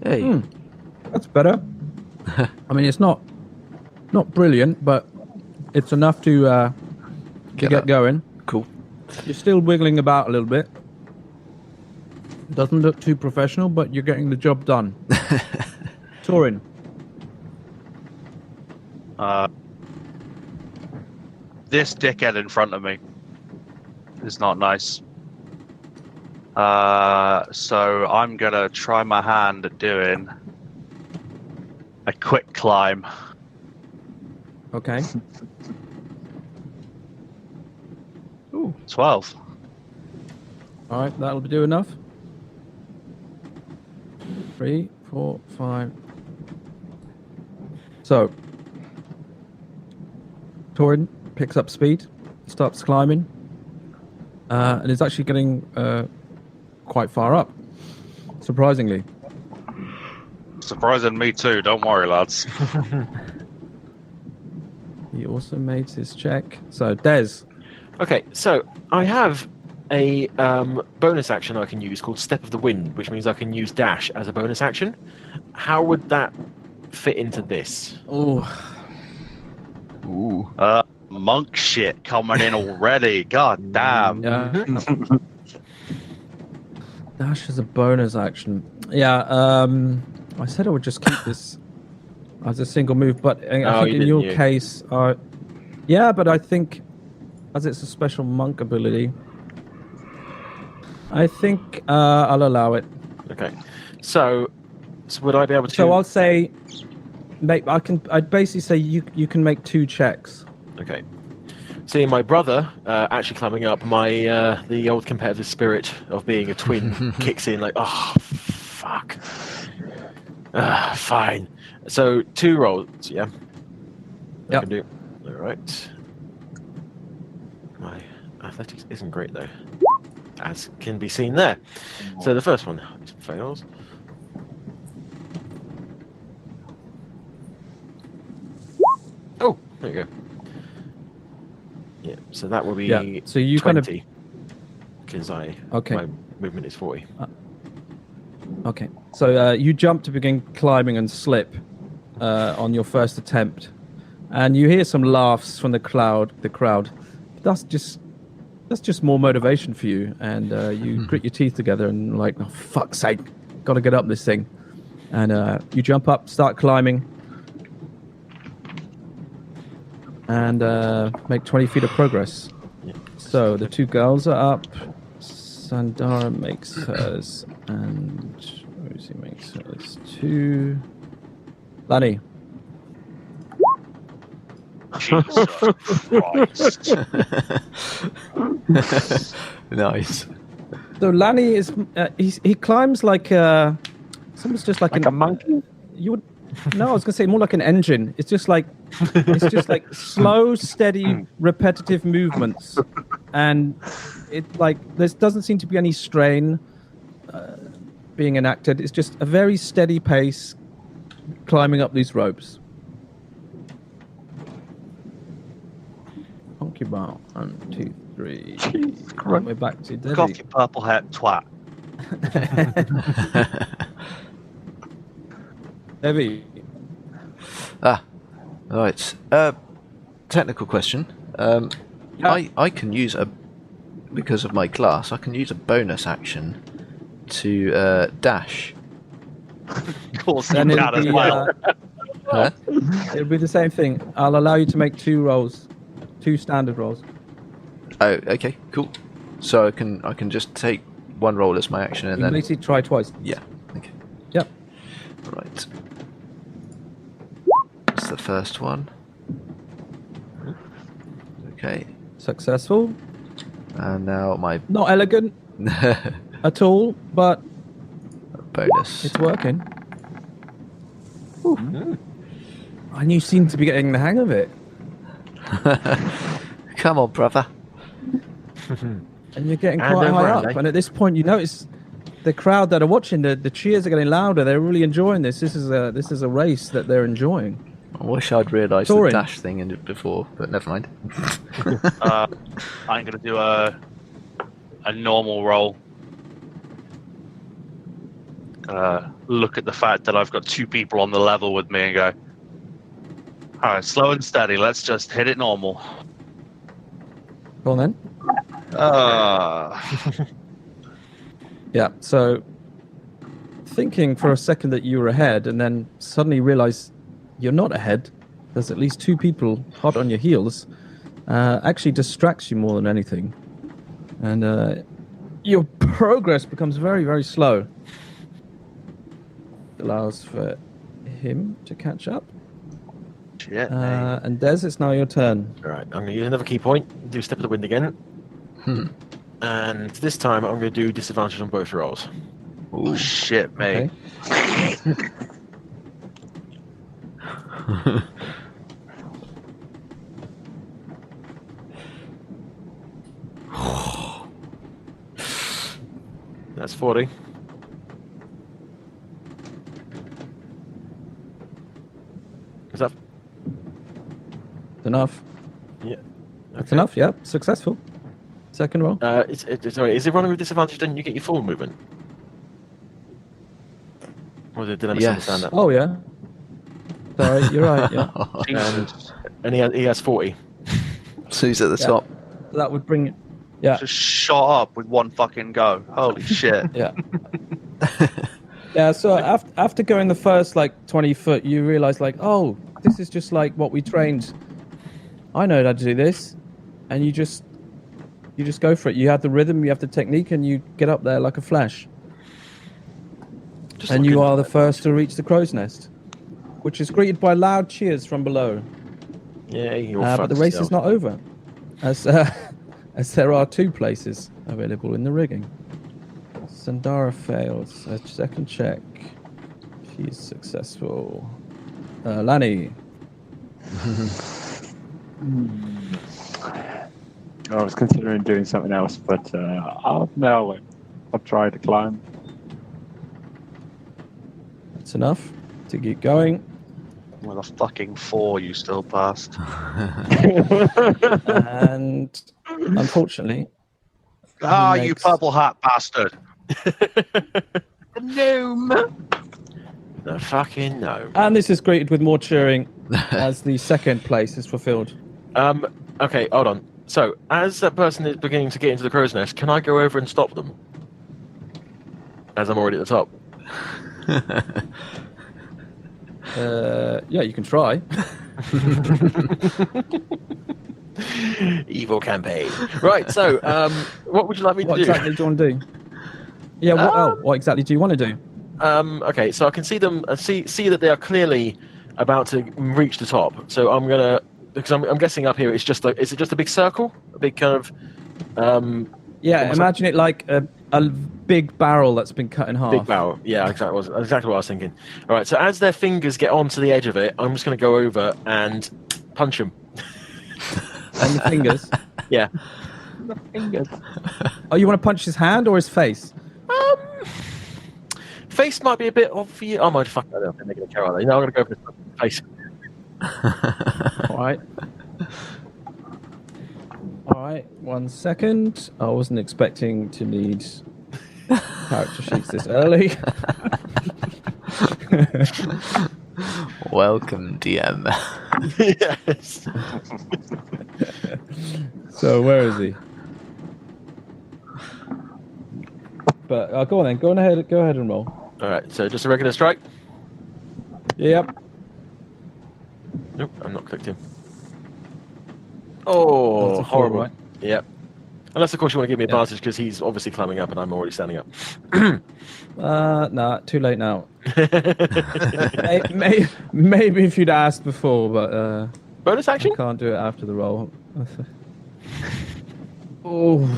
C: Hey.
B: That's better. I mean, it's not brilliant, but it's enough to get
C: up.
B: going.
C: Cool.
B: You're still wiggling about a little bit. Doesn't look too professional, but you're getting the job done. Torrin.
D: This dickhead in front of me is not nice. So I'm gonna try my hand at doing a quick climb.
B: Okay. Ooh.
D: 12.
B: All right, that'll do enough. 3, 4, 5. So, Torrin picks up speed, starts climbing, and is actually getting quite far up, surprisingly.
D: Surprising me too. Don't worry, lads.
B: He also made his check. So, Des.
A: Okay, so I have a bonus action I can use called Step of the Wind, which means I can use dash as a bonus action. How would that fit into this?
B: Oh,
C: Ooh.
D: Monk shit coming in already. God damn.
B: yeah. Dash is a bonus action. Yeah, I said I would just keep this as a single move, but I think in your case, yeah, but I think as it's a special monk ability, I think I'll allow it.
A: Okay, so would I be able to?
B: So I'll say, I'd basically say you can make 2 checks.
A: Okay. Seeing my brother actually climbing up, the old competitive spirit of being a twin kicks in. Like, oh fuck. Fine. So 2 rolls, yeah. I
B: Yep.
A: can do. All right. My athletics isn't great though, as can be seen there. So the first one fails. Oh, there you go. Yeah, so that will be
B: Yeah, so you kind of-
A: 20, because my movement is 40.
B: Okay, so you jump to begin climbing and slip on your first attempt, and you hear some laughs from the crowd. That's just more motivation for you, and you grit your teeth together and like, oh fuck's sake, gotta get up this thing, and you jump up, start climbing, and make 20 feet of progress.
A: Yeah.
B: So the 2 girls are up. Sandara makes hers, and Rosie makes hers too. Lani.
D: Jesus Christ.
C: Nice.
B: So Lani is he climbs like it's almost just like
E: a monkey?
B: You would no, I was gonna say more like an engine. It's just like slow, steady, repetitive movements, and it like there doesn't seem to be any strain being enacted. It's just a very steady pace climbing up these ropes. Monkey bar. 1, 2, 3. We're back to
D: Look off
B: Devvie.
D: your purple hat twat.
B: Devvie.
C: Right. Technical question. I can use because of my class, I can use a bonus action to dash.
D: Of course,
B: Then
D: you
B: it'll
D: can as
B: be,
D: well.
C: Huh?
B: it'll be the same thing. I'll allow you to make 2 rolls, 2 standard rolls.
C: Oh, okay, cool. So I can just take 1 roll as my action and
B: You
C: then
B: basically try twice.
C: yeah. Okay.
B: Yep.
C: Right. That's the first one. Okay.
B: Successful.
C: And now my
B: Not elegant at all, but
C: bonus.
B: it's working. And you seem to be getting the hang of it.
C: Come on, brother.
B: And you're getting
A: And
B: quite
A: over,
B: high up.
A: eh?
B: And at this point, you notice the crowd that are watching, the cheers are getting louder. They're really enjoying this. This is a race that they're enjoying.
C: I wish I'd realised the
B: Torrin.
C: dash thing in it before, but never mind.
D: I'm gonna do a normal roll. Look at the fact that I've got 2 people on the level with me and go, all right, slow and steady. Let's just hit it normal.
B: Go on then. Yeah, so thinking for a second that you were ahead and then suddenly realize you're not ahead, there's at least 2 people hot on your heels, actually distracts you more than anything. And your progress becomes very, very slow. Allows for him to catch up.
D: Shit.
B: And Des, it's now your turn.
A: All right, I'm going to use another key point. Do Step of the Wind again. And this time I'm going to do disadvantage on both rolls.
D: Oh shit, mate.
B: Okay.
A: That's 40. Is that
B: Enough.
A: Yeah.
B: That's enough. Yeah, successful. Second roll.
A: Sorry, is it running with disadvantage? Then you get your full movement. Or did I misunderstand that?
B: Oh yeah. Sorry, you're right. Yeah.
A: And he has 40.
C: So he's at the top.
B: That would bring it. Yeah.
D: Just shot up with one fucking go. Holy shit.
B: Yeah. Yeah. So after going the first like 20 foot, you realize like, oh, this is just like what we trained. I know how to do this, and you just go for it. You have the rhythm, you have the technique, and you get up there like a flash. And you are the first to reach the crow's nest, which is greeted by loud cheers from below.
A: Yeah, you're
B: but the race is not over, as there are 2 places available in the rigging. Sandara fails a second check. She's successful. Lani.
E: I was considering doing something else, but I'll try to climb.
B: That's enough to keep going.
D: With a fucking 4, you still passed.
B: And unfortunately,
D: You purple hat bastard.
E: The gnome.
A: The fucking gnome.
B: and this is greeted with more cheering as the second place is fulfilled.
A: Okay, hold on. So, as that person is beginning to get into the crow's nest, can I go over and stop them? As I'm already at the top.
B: Yeah, you can try.
A: Evil campaign. Right, so, what would you like me to
B: What
A: do?
B: exactly do you want to do? Yeah, what exactly do you want to do?
A: Okay, so I can see them, see that they are clearly about to reach the top. So I'm gonna, because I'm guessing up here, is it just a big circle, a big kind of,
B: Yeah, imagine it like a big barrel that's been cut in half.
A: big barrel. Yeah, exactly what I was thinking. All right, so as their fingers get onto the edge of it, I'm just gonna go over and punch them.
B: And the fingers.
A: Yeah.
E: The fingers.
B: Oh, you want to punch his hand or his face?
A: Face might be a bit obvious. Oh my fuck! I don't think they're gonna care, are they? No, I'm gonna go for the face.
B: All right, 1 second. I wasn't expecting to need character sheets this early.
C: Welcome, DM.
A: Yes.
B: So where is he? But go on then. Go ahead and roll.
A: All right, so just a regular strike.
B: Yep.
A: Nope, I'm not clicked him. Oh,
B: That's a
A: horrible.
B: 4, right?
A: Yep. Unless, of course, you want to give me advantage because he's obviously climbing up and I'm already standing up.
B: Nah, too late now. Maybe if you'd asked before, but
A: Bonus action?
B: I can't do it after the roll. Oh.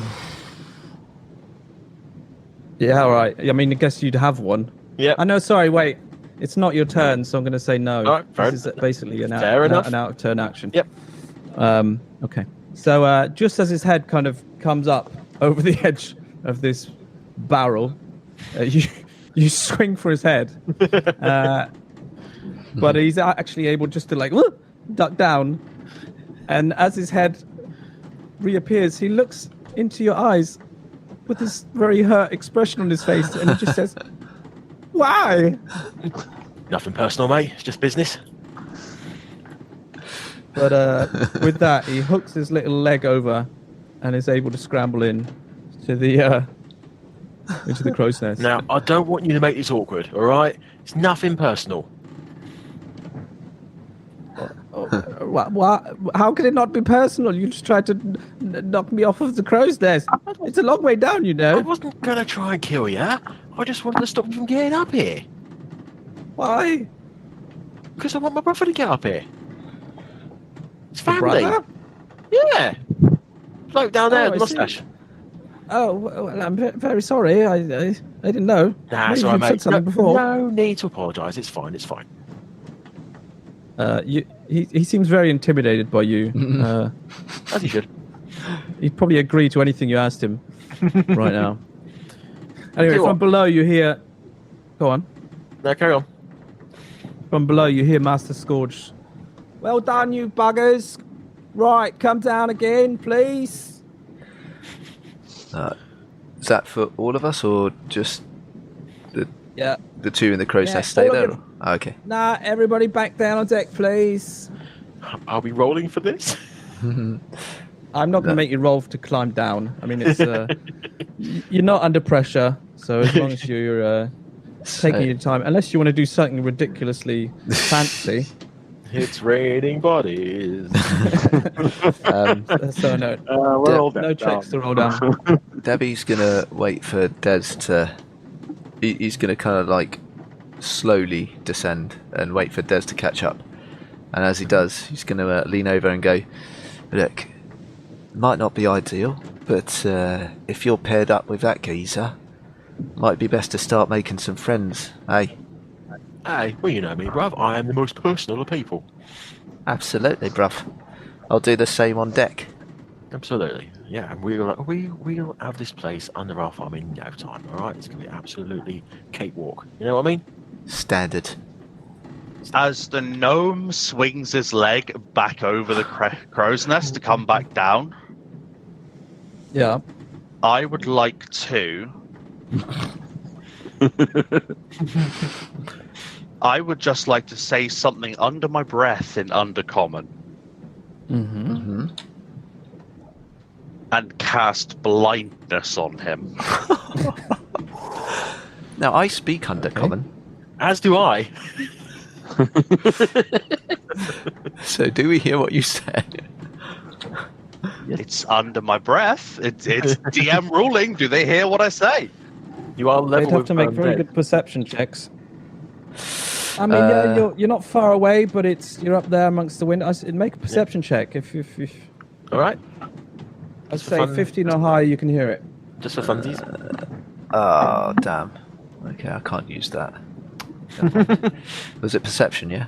B: Yeah, all right. I mean, I guess you'd have one.
A: Yeah.
B: I know. Sorry, wait. It's not your turn, so I'm going to say no.
A: All right, fair
B: This is basically an
A: Fair enough.
B: out of turn action.
A: Yep.
B: Okay. So just as his head kind of comes up over the edge of this barrel, you swing for his head, but he's actually able just to like duck down, and as his head reappears, he looks into your eyes with this very hurt expression on his face, and he just says, "Why?"
A: Nothing personal, mate. It's just business.
B: But with that, he hooks his little leg over, and is able to scramble in to the into the crow's nest.
A: Now, I don't want you to make this awkward, all right? It's nothing personal.
B: What? How can it not be personal? You just tried to knock me off of the crow's nest. It's a long way down, you
A: I
B: know.
A: wasn't going to try and kill you. I just wanted to stop you from getting up here.
B: Why?
A: Because I want my brother to get up here. It's
B: Your
A: family.
B: brother?
A: Yeah. Bloke down there
B: Oh,
A: with
B: I
A: the
B: see.
A: mustache.
B: Oh, well, I'm very sorry. I didn't know.
A: Nah,
B: Maybe
A: it's all right,
B: you've said
A: mate.
B: something before.
A: No need to apologise. It's fine. It's fine.
B: He seems very intimidated by you.
A: As you should.
B: He'd probably agree to anything you asked him right now. Anyway,
A: Go
B: from
A: on.
B: below you hear... Go on.
A: No, carry on.
B: From below you hear Master Scourge. Well done, you buggers. Right, come down again, please.
C: Is that for all of us or just
B: Yeah.
C: the two in the crow's
B: Yeah,
C: nest stay
B: all of
C: there?
B: you.
C: Okay.
B: Nah, everybody back down on deck, please.
A: Are we rolling for this?
B: I'm not going to make you roll to climb down. I mean, it's you're not under pressure, so as long as you're taking your time, unless you want to do something ridiculously fancy.
A: It's raining bodies.
B: So no,
E: We're all
B: no
E: dead
B: checks to
E: down.
B: roll down.
C: Devvie's gonna wait for Des to. He's gonna kind of like slowly descend and wait for Des to catch up. And as he does, he's gonna lean over and go, "Look, might not be ideal, but if you're paired up with that geezer, might be best to start making some friends, eh?"
A: Hey, well, you know me, bruv. I am the most personal of people.
C: Absolutely, bruv. I'll do the same on deck.
A: Absolutely. Yeah, and we'll have this place under our thumb in no time, alright? It's going to be absolutely cakewalk. You know what I mean?
C: Standard.
D: As the gnome swings his leg back over the crow's nest to come back down,
B: Yeah.
D: I would like to. I would just like to say something under my breath in Undercommon
B: Mm-hmm.
D: and cast blindness on him.
C: Now, I speak Undercommon,
A: As do I.
C: so do we hear what you say?
D: It's under my breath. It's DM ruling. Do they hear what I say?
A: You are
B: They'd
A: level
B: have
A: with
B: to make very
A: Dead.
B: good perception checks. I mean, yeah, you're not far away, but you're up there amongst the wind. Make a perception check. If
A: Alright?
B: I'd
A: for
B: say
A: fun.
B: 15 or higher, you can hear it.
A: Just for funsies.
C: Oh, damn. Okay, I can't use that. Was it perception, yeah?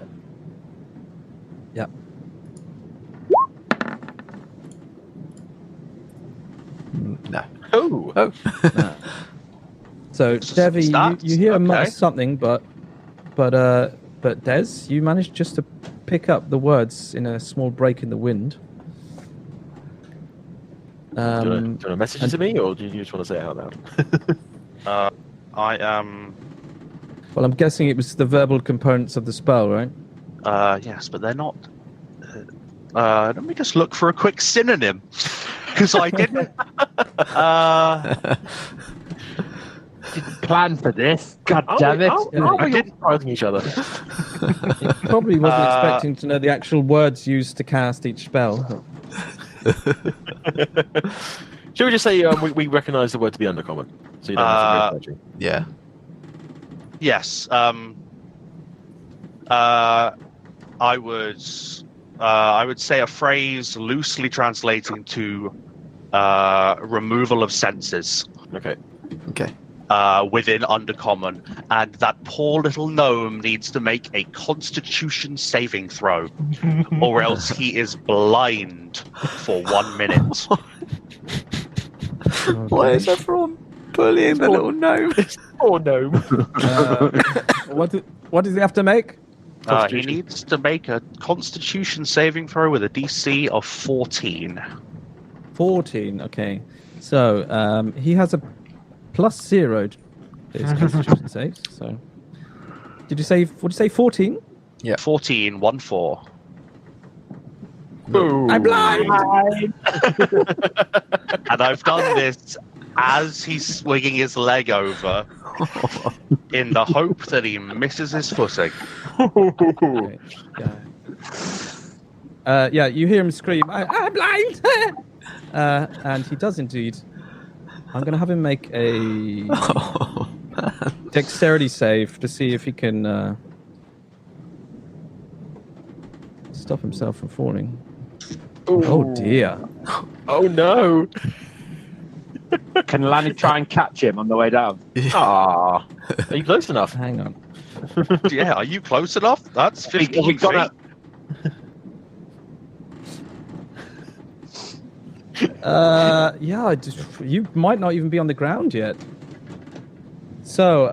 B: Yeah.
C: No.
A: Oh!
C: Oh.
B: So, Devvie,
D: Stats?
B: you hear a mutter
D: Okay.
B: something, but Des, you managed just to pick up the words in a small break in the wind.
A: Do you want to message it to me, or do you just want to say it out loud?
D: I am.
B: Well, I'm guessing it was the verbal components of the spell, right?
D: Yes, but they're not. Let me just look for a quick synonym, because I didn't.
E: Didn't plan for this. God damn it.
A: Are
D: I
A: we
D: didn't-
A: surprising each other?
B: Probably wasn't expecting to know the actual words used to cast each spell.
A: Shall we just say we recognise the word to be undercommon? So you don't have to go searching.
C: Yeah.
D: Yes. I would say a phrase loosely translating to removal of senses
A: Okay.
C: Okay.
D: within Undercommon, and that poor little gnome needs to make a Constitution saving throw, or else he is blind for 1 minute.
C: Why is everyone bullying the little gnome?
A: Oh no.
B: What does he have to make?
D: He needs to make a Constitution saving throw with a DC of 14.
B: 14. Okay. So he has a +0 to his Constitution saves. So, did you say? What did you say? 14.
C: Yeah.
D: 14, 1-4.
A: Boom.
B: I'm blind.
D: And I've done this as he's swinging his leg over in the hope that he misses his footing.
B: Okay. Yeah, you hear him scream, I'm blind! And he does indeed. I'm going to have him make a dexterity save to see if he can stop himself from falling. Oh dear.
A: Oh no.
E: Can Lanny try and catch him on the way down?
A: Ah. Are you close enough?
B: Hang on.
D: Yeah, are you close enough? That's 15
E: we got
D: feet.
B: Yeah, you might not even be on the ground yet. So,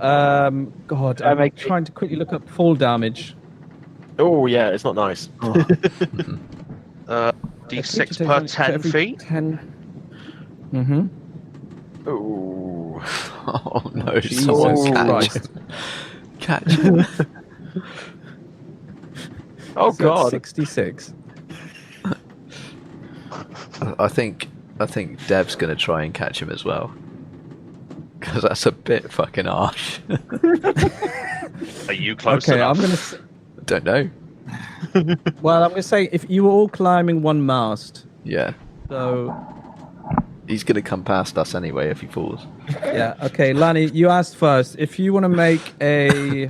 B: God, I'm
E: make-
B: trying to quickly look up fall damage.
A: Oh yeah, it's not nice.
D: D6 per 10 feet.
B: 10. Mm-hmm.
A: Ooh.
C: Oh no!
B: Jesus
C: Someone
B: Christ.
C: catch him.
A: Oh
B: So
A: god.
B: 66.
C: I think Dev's gonna try and catch him as well. Because that's a bit fucking harsh.
D: Are you close
B: Okay,
D: enough?
B: I'm going to...
C: Don't know.
B: Well, I'm going to say if you were all climbing one mast,
C: Yeah.
B: so...
C: He's gonna come past us anyway if he falls.
B: Yeah, okay, Lani, you asked first. If you want to make a...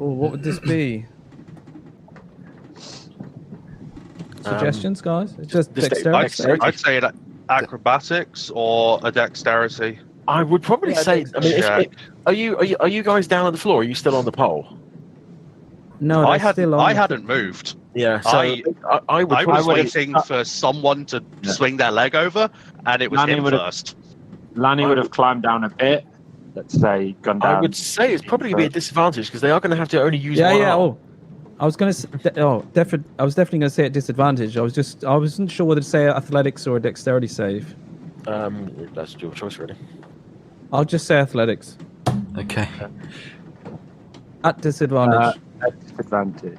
B: Oh, what would this be? Suggestions, guys? It's just dexterity.
D: I'd say an acrobatics or a dexterity.
A: I would probably say. I mean,
D: check.
A: are you guys down on the floor? Are you still on the pole?
B: No,
D: I
B: that's still on.
D: hadn't moved.
A: Yeah. So
D: I
A: I would.
D: I was
A: probably-
D: waiting for someone to swing their leg over, and it was
E: Lanny
D: him
E: would've-
D: first.
E: Lanny would have climbed down a bit. Let's say gone down.
A: I would say it's probably going to be a disadvantage because they are going to have to only use one
B: Yeah.
A: arm.
B: Oh, I was going to. I was definitely going to say at disadvantage. I wasn't sure whether to say athletics or a dexterity save.
A: That's your choice, really.
B: I'll just say athletics
C: Okay.
B: at disadvantage.
E: At disadvantage.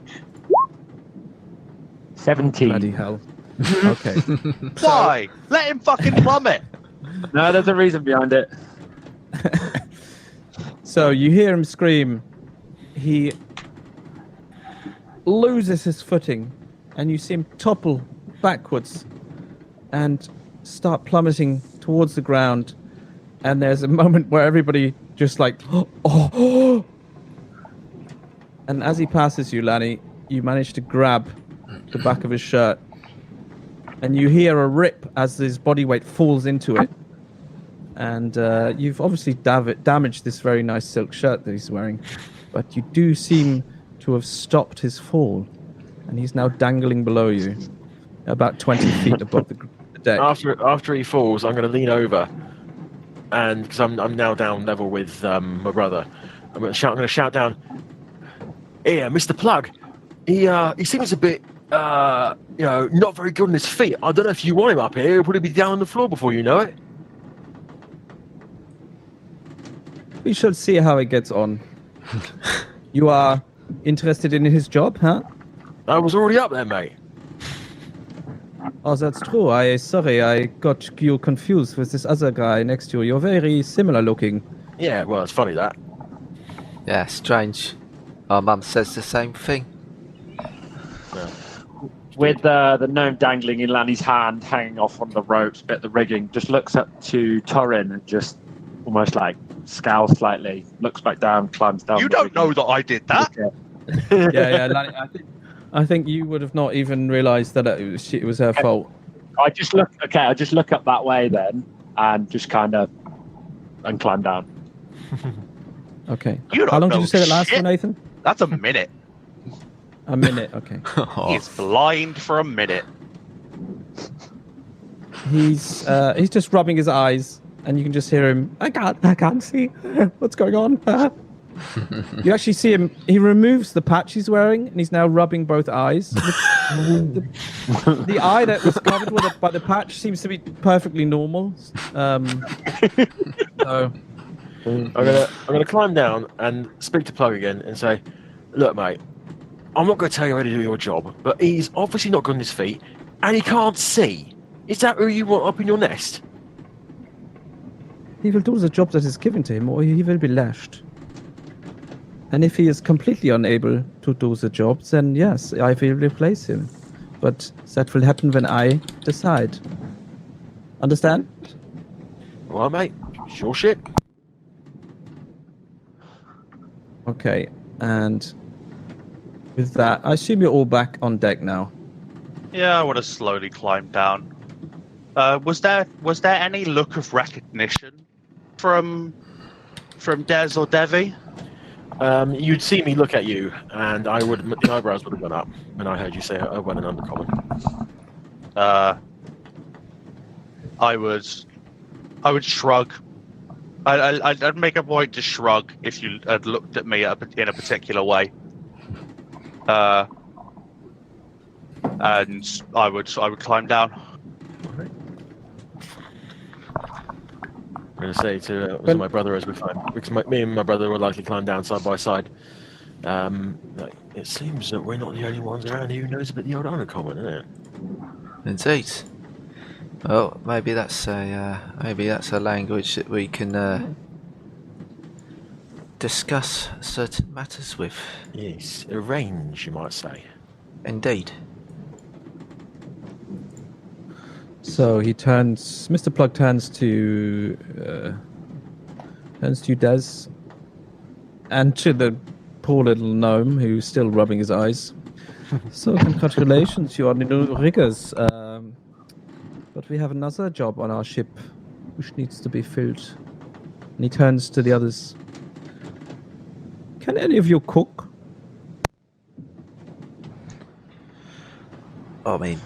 E: 17.
B: Bloody hell. Okay.
D: Why? Let him fucking plummet.
E: No, there's a reason behind it.
B: So you hear him scream. He loses his footing, and you see him topple backwards and start plummeting towards the ground. And there's a moment where everybody just like, oh. And as he passes you, Lanny, you manage to grab the back of his shirt, and you hear a rip as his body weight falls into it. And you've obviously damaged this very nice silk shirt that he's wearing, but you do seem to have stopped his fall, and he's now dangling below you, about 20 feet above the deck.
A: After he falls, I'm going to lean over, and because I'm now down level with my brother, I'm going to shout down. Here, Mr. Plug. He seems a bit, not very good on his feet. I don't know if you want him up here. He'll probably be down on the floor before you know it.
B: We shall see how he gets on. You are interested in his job, huh?
A: I was already up there, mate.
B: Oh, that's true. Sorry, I got you confused with this other guy next to you. You're very similar looking.
A: Yeah, well, it's funny that.
C: Yeah, strange. Our mum says the same thing.
E: With the gnome dangling in Lanny's hand, hanging off on the ropes, bit of the rigging, just looks up to Torrin and just almost like scowls slightly, looks back down, climbs down.
D: You
E: the
D: don't
E: rigging.
D: know that I did that.
B: Yeah, Lanny, I think you would have not even realised that it was her fault.
E: I just look up that way then, and just kind of and climb down.
B: Okay.
D: You don't
B: How long
D: know
B: did you say that last
D: shit.
B: for, Nathan?
D: That's a minute.
B: A minute. Okay.
D: He's blind for a minute.
B: He's just rubbing his eyes, and you can just hear him. I can't see what's going on. You actually see him. He removes the patch he's wearing, and he's now rubbing both eyes. The eye that was covered by the patch seems to be perfectly normal. So
A: I'm gonna climb down and speak to Plug again and say, "Look, mate, I'm not going to tell you how to do your job, but he's obviously not good on his feet, and he can't see. Is that who you want up in your nest?"
B: he will do the job that is given to him, or he will be lashed. And if he is completely unable to do the job, then yes, I will replace him. But that will happen when I decide. Understand?
A: Well, mate, sure shit.
B: Okay, and with that, I assume you're all back on deck now.
D: Yeah, I would have slowly climbed down. Was there any look of recognition from Des or Devvie?
A: You'd see me look at you, and the eyebrows would have gone up when I heard you say I went an undercommon.
D: I would shrug I'd make a point to shrug if you had looked at me in a particular way. And I would climb down.
A: Right. I'm going to say to my brother as we climb, because me and my brother will likely climb down side by side. It seems that we're not the only ones around here who knows about the old Uncommon, isn't it?
C: Indeed. Well, maybe that's a language that we can discuss certain matters with.
A: Yes, arrange, you might say.
C: Indeed.
B: So Mr. Plug turns to Des, and to the poor little gnome who's still rubbing his eyes. So congratulations, you are the new riggers. But we have another job on our ship, which needs to be filled. And he turns to the others. Can any of you cook?
C: I mean,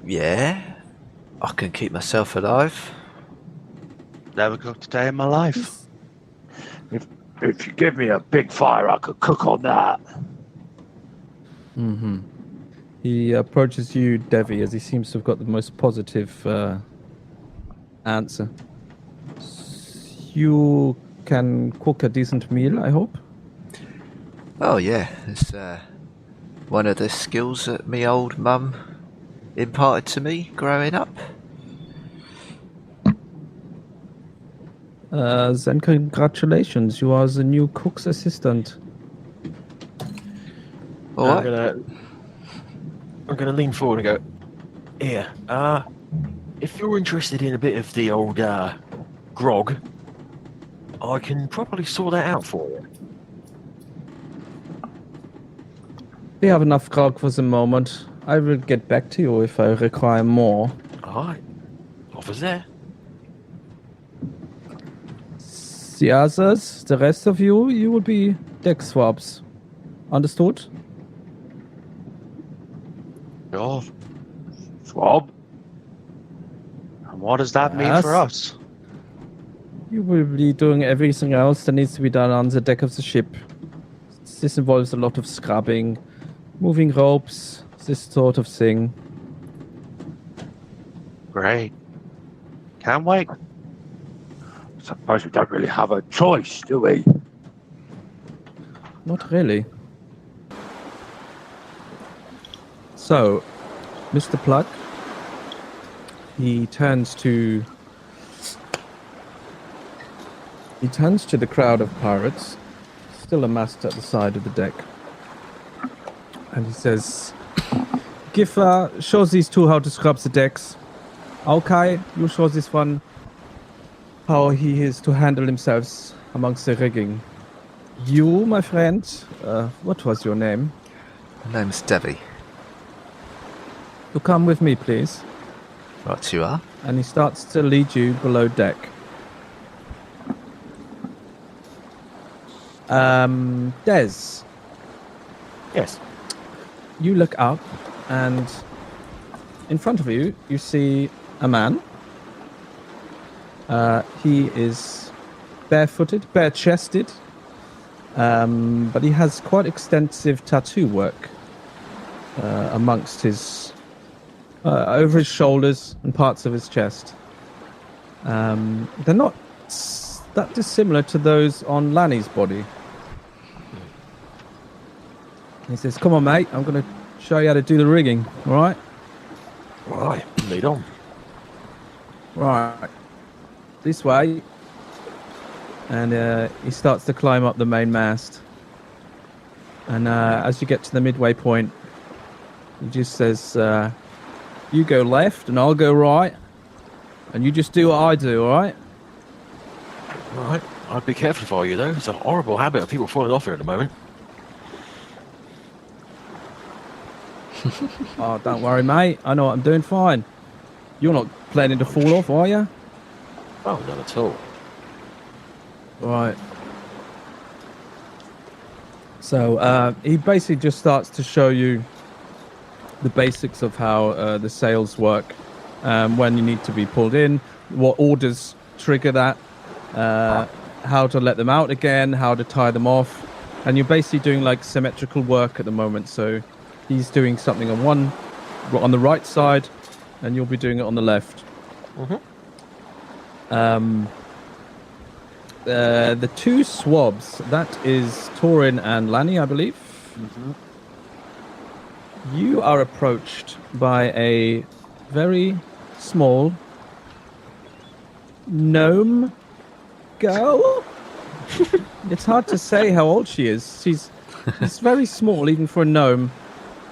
C: yeah, I can keep myself alive.
D: Never cooked a day in my life.
E: If you give me a big fire, I could cook on that.
B: Mm-hmm. He approaches you, Devvie, as he seems to have got the most positive answer. You can cook a decent meal, I hope?
C: Oh yeah, it's one of the skills that me old mum imparted to me growing up.
B: Then congratulations, you are the new cook's assistant.
C: All right.
A: I'm gonna lean forward and go, here, if you're interested in a bit of the old grog, I can probably sort that out for you.
B: We have enough grog for the moment. I will get back to you if I require more.
A: Alright. Offers there.
B: The others, the rest of you, you will be deck swabs. Understood?
D: Sure.
E: Swab?
D: And what does that mean
B: Yes.
D: for us?
B: You will be doing everything else that needs to be done on the deck of the ship. This involves a lot of scrubbing, moving ropes, this sort of thing.
D: Great. Can't wait.
E: Suppose we don't really have a choice, do we?
B: Not really. So, Mr. Plug, he turns to the crowd of pirates, still amassed at the side of the deck, and he says, "Giffer, shows these two how to scrub the decks. Okay, you show this one how he is to handle himself amongst the rigging. You, my friend, what was your name?
C: My name's Devvie.
B: You come with me, please."
C: Right, you are.
B: And he starts to lead you below deck. Des,
A: Yes.
B: you look up, and in front of you, you see a man. He is barefooted, bare-chested, but he has quite extensive tattoo work amongst his, over his shoulders and parts of his chest. They're not that dissimilar to those on Lanny's body. He says, "Come on, mate, I'm going to show you how to do the rigging, all right?"
A: Right. Lead on.
B: Right. This way. And he starts to climb up the main mast. And as you get to the midway point, he just says, "You go left and I'll go right. And you just do what I do, all right?"
A: Right. I'd be careful if I were you, though. It's a horrible habit of people falling off here at the moment.
B: "Oh, don't worry, mate. I know what I'm doing fine. You're not planning to fall off, are you?"
A: Oh, not at all.
B: Right. So he basically just starts to show you the basics of how the sails work, when you need to be pulled in, what orders trigger that, how to let them out again, how to tie them off, and you're basically doing like symmetrical work at the moment. So he's doing something on the right side, and you'll be doing it on the left. The two swabs, that is Torrin and Lani, I believe. You are approached by a very small gnome girl. It's hard to say how old she is. She's very small, even for a gnome,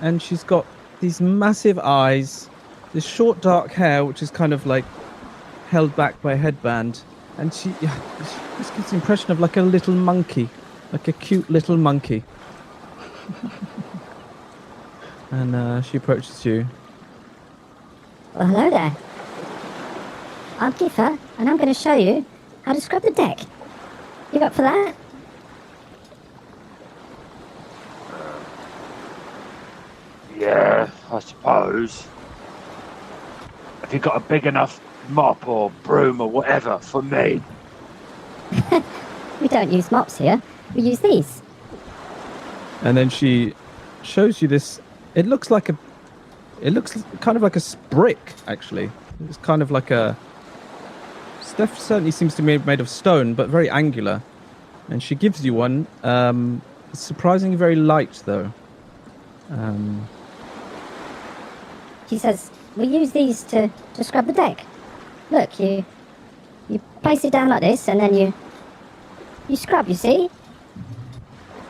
B: and she's got these massive eyes, this short dark hair, which is kind of like held back by a headband, and she just gives the impression of like a little monkey, like a cute little monkey. And she approaches you.
H: Well, hello there. I'm Kiffer, and I'm going to show you how to scrub the deck. You up for that?
E: Yeah, I suppose. Have you got a big enough mop or broom or whatever for me?
H: We don't use mops here. We use these.
B: And then she shows you this. It looks kind of like a brick, actually. It's kind of like a... Steph certainly seems to be made of stone, but very angular. And she gives you one. It's surprisingly very light, though.
H: She says, we use these to scrub the deck. Look, you place it down like this, and then you scrub, you see?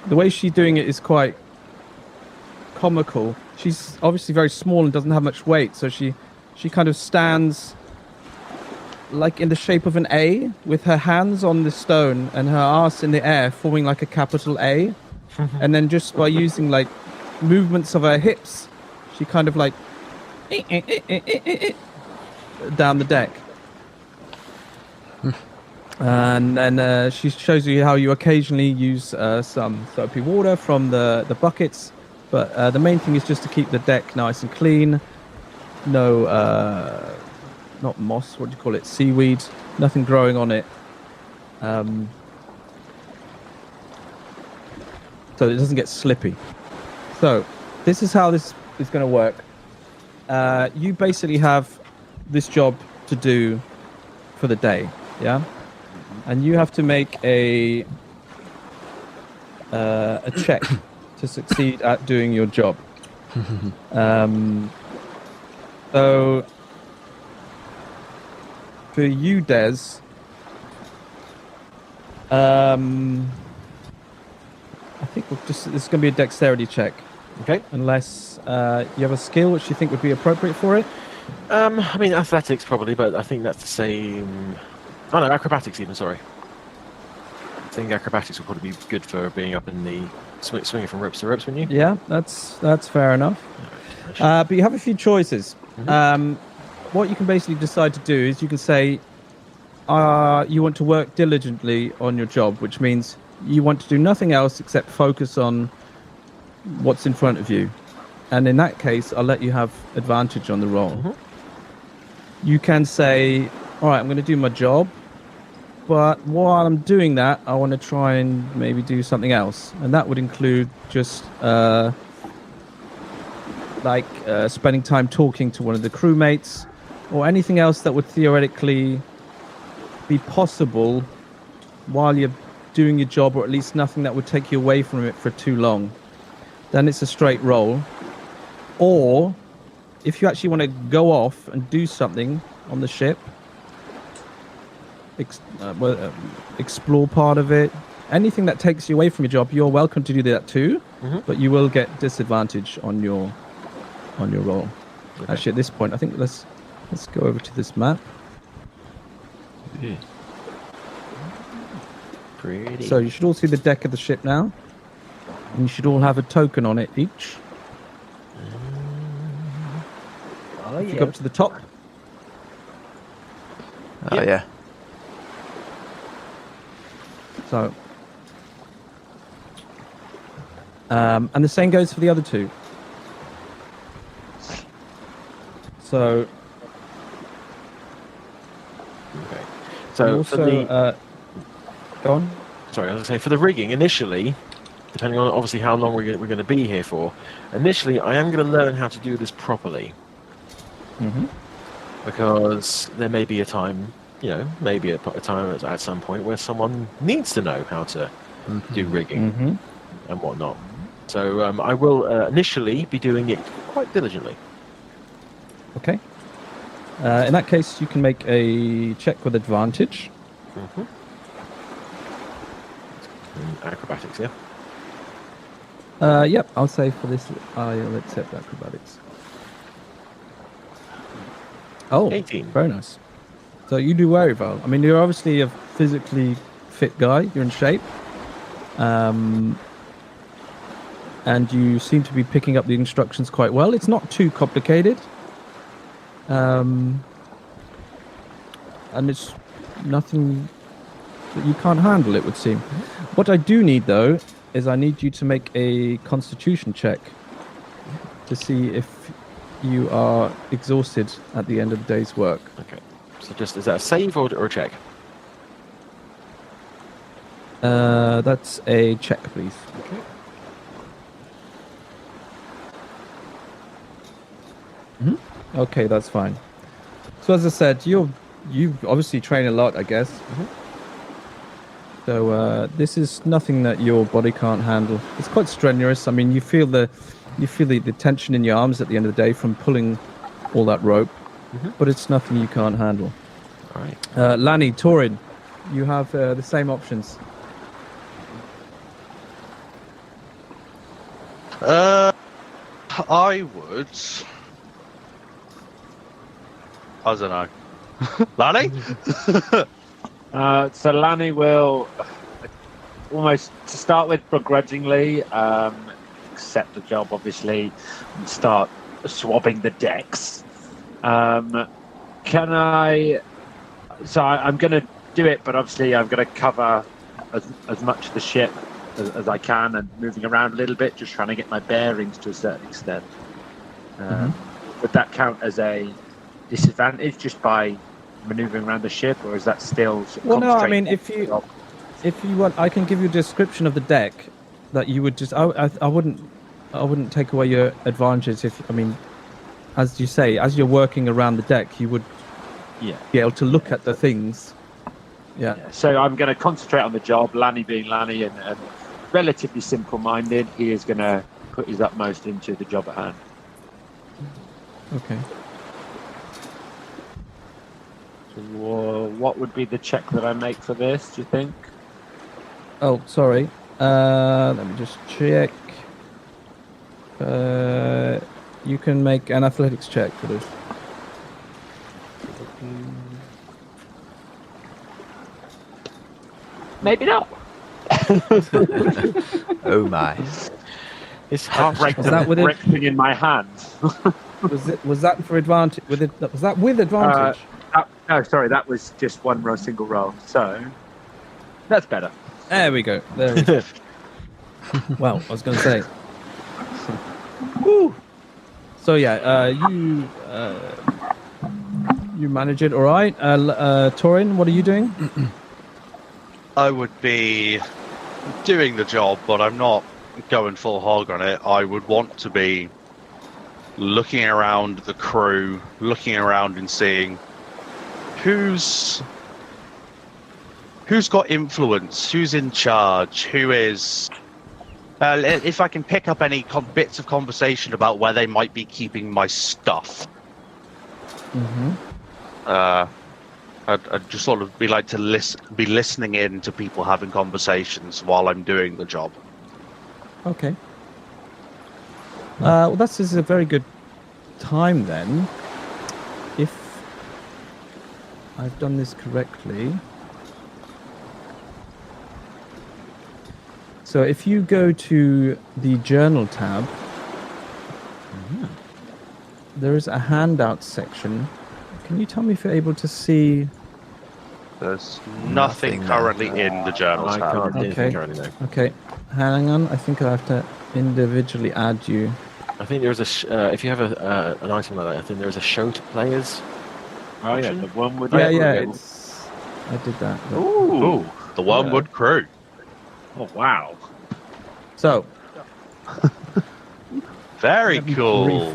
B: The way she's doing it is quite comical. She's obviously very small and doesn't have much weight, so she kind of stands like in the shape of an A, with her hands on the stone and her arse in the air, forming like a capital A. And then just by using like movements of her hips, she kind of like down the deck. And then she shows you how you occasionally use some soapy water from the buckets, but the main thing is just to keep the deck nice and clean. No, not moss, what do you call it? Seaweed, nothing growing on it. So it doesn't get slippy. So this is how this is going to work. You basically have this job to do for the day, yeah? And you have to make a check to succeed at doing your job. So for you, Des, I think this is going to be a dexterity check.
A: Okay.
B: Unless you have a skill which you think would be appropriate for it.
A: I mean, athletics probably, but I think that's the same. Oh no, acrobatics even. Sorry. I think acrobatics would probably be good for being up in the swinging from ropes to ropes, wouldn't you?
B: Yeah, that's fair enough. But you have a few choices. What you can basically decide to do is you can say you want to work diligently on your job, which means you want to do nothing else except focus on what's in front of you. And in that case, I'll let you have advantage on the roll. You can say, all right, I'm going to do my job, but while I'm doing that, I want to try and maybe do something else. And that would include just spending time talking to one of the crewmates, or anything else that would theoretically be possible while you're doing your job, or at least nothing that would take you away from it for too long. Then it's a straight roll. Or if you actually want to go off and do something on the ship, explore part of it, anything that takes you away from your job, you're welcome to do that too, but you will get disadvantage on your roll. Okay. Actually, at this point, I think let's go over to this map.
A: Yeah. Pretty.
B: So you should all see the deck of the ship now, and you should all have a token on it each. If you go up to the top.
C: Oh, yeah.
B: So, and the same goes for the other two. So
A: So for
B: also,
A: the
B: go on.
A: sorry, I was going to say for the rigging initially, depending on obviously how long we're going to be here for. Initially, I am going to learn how to do this properly
B: Mm-hmm.
A: because there may be a time, maybe a time at some point where someone needs to know how to do rigging
B: Mm-hmm.
A: and whatnot. So I will initially be doing it quite diligently.
B: Okay. In that case, you can make a check with advantage.
A: Mm-hmm. Acrobatics, yeah.
B: Yep, I'll say for this, I'll accept acrobatics. Oh,
A: 18.
B: Very nice. So you do very well. I mean, you're obviously a physically fit guy. You're in shape. And you seem to be picking up the instructions quite well. It's not too complicated. And it's nothing that you can't handle, it would seem. What I do need, though, is I need you to make a constitution check to see if you are exhausted at the end of the day's work.
A: Okay. So is that a save or a check?
B: That's a check, please.
A: Okay.
B: Okay, that's fine. So as I said, you obviously train a lot, I guess. So this is nothing that your body can't handle. It's quite strenuous. I mean, you feel the tension in your arms at the end of the day from pulling all that rope, but it's nothing you can't handle.
A: All right.
B: Lani, Torrin, you have the same options.
D: I would. I don't know. Lani?
E: So Lani will almost, to start with, begrudgingly accept the job, obviously, and start swabbing the decks. Can I? So I'm going to do it, but obviously I'm going to cover as much of the ship as I can and moving around a little bit, just trying to get my bearings to a certain extent. Would that count as a disadvantage just by maneuvering around the ship, or is that still
B: Well, no, I mean, if you want, I can give you a description of the deck that you would just. I wouldn't take away your advantage if, I mean, as you say, as you're working around the deck, you would be able to look at the things. Yeah.
E: So I'm going to concentrate on the job. Lani being Lani and relatively simple-minded, he is going to put his utmost into the job at hand.
B: Okay.
E: So what would be the check that I make for this, do you think?
B: Oh, sorry. Let me just check. You can make an athletics check for this.
E: Maybe not.
C: Oh my.
A: It's half
B: Was that with it?
E: Ripping in my hands.
B: Was that for advantage? Was that with advantage?
E: No, sorry, that was just one single roll. So that's better.
B: There we go. There we go. Well, I was going to say. Woo. So yeah, you manage it all right. Torrin, what are you doing?
D: I would be doing the job, but I'm not going full hog on it. I would want to be looking around the crew, looking around and seeing who's got influence, who's in charge, who is. If I can pick up any bits of conversation about where they might be keeping my stuff. I'd just sort of be like to be listening in to people having conversations while I'm doing the job.
B: Okay. Well, this is a very good time then. If I've done this correctly. So if you go to the journal tab, there is a handout section. Can you tell me if you're able to see?
D: There's nothing currently in the journal
A: I
D: tab.
A: can't do anything
B: Okay.
A: currently, no.
B: Okay, hang on. I think I have to individually add you.
A: I think there's if you have an item like that, I think there's a show to players.
E: Oh yeah,
A: option?
E: the one with
B: Yeah,
E: the
B: yeah. It's I did that.
D: Ooh, the Wormwood crew.
I: Oh, wow.
B: So,
D: Very cool.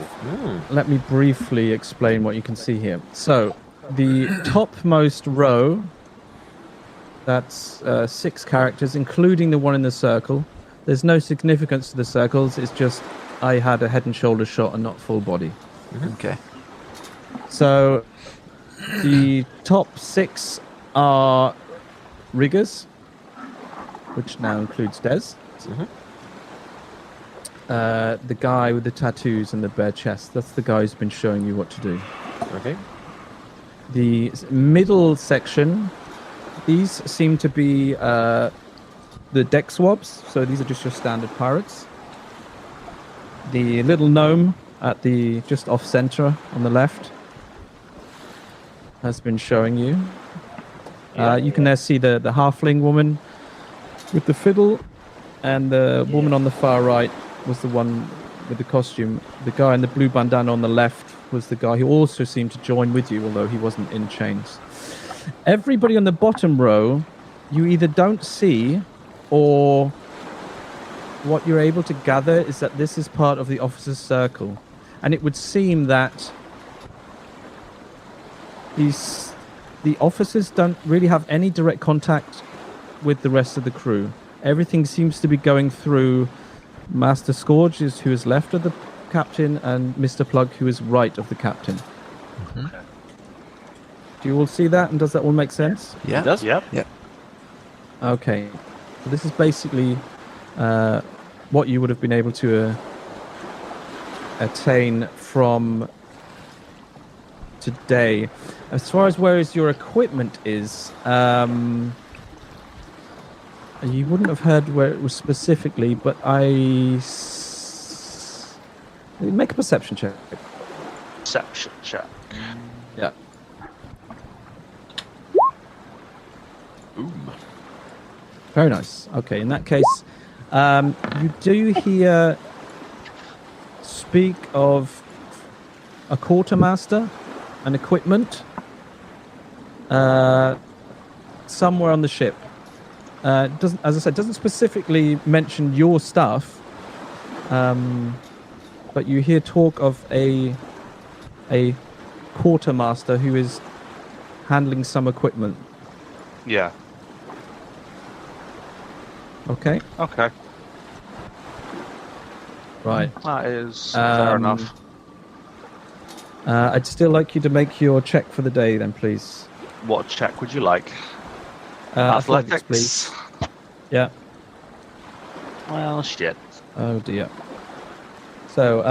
B: let me briefly explain what you can see here. So, the topmost row, that's 6 characters, including the one in the circle. There's no significance to the circles. It's just I had a head and shoulders shot and not full body.
C: Okay.
B: So, the top 6 are riggers, which now includes Des. The guy with the tattoos and the bare chest. That's the guy who's been showing you what to do.
A: Okay.
B: The middle section, these seem to be the deck swabs. So these are just your standard pirates. The little gnome at the just off center on the left has been showing you. You can there see the halfling woman with the fiddle, and the woman on the far right was the one with the costume. The guy in the blue bandana on the left was the guy who also seemed to join with you, although he wasn't in chains. Everybody on the bottom row, you either don't see, or what you're able to gather is that this is part of the officer's circle. And it would seem that the officers don't really have any direct contact with the rest of the crew. Everything seems to be going through Master Scourge, who is left of the captain, and Mr. Plug, who is right of the captain. Do you all see that, and does that all make sense?
C: Yeah.
A: It does?
D: Yep.
C: Yep.
B: Okay. So this is basically what you would have been able to attain from today. As far as where your equipment is, you wouldn't have heard where it was specifically, but make a perception check.
D: Perception check.
B: Yeah.
A: Boom.
B: Very nice. Okay, in that case, you do hear speak of a quartermaster and equipment somewhere on the ship. Doesn't, as I said, doesn't specifically mention your stuff, but you hear talk of a quartermaster who is handling some equipment.
D: Yeah.
B: Okay.
D: Okay.
B: Right.
D: That is fair enough.
B: I'd still like you to make your check for the day, then, please.
D: What check would you like?
B: Athletics, please. Yeah.
D: Well, shit.
B: Oh dear. So,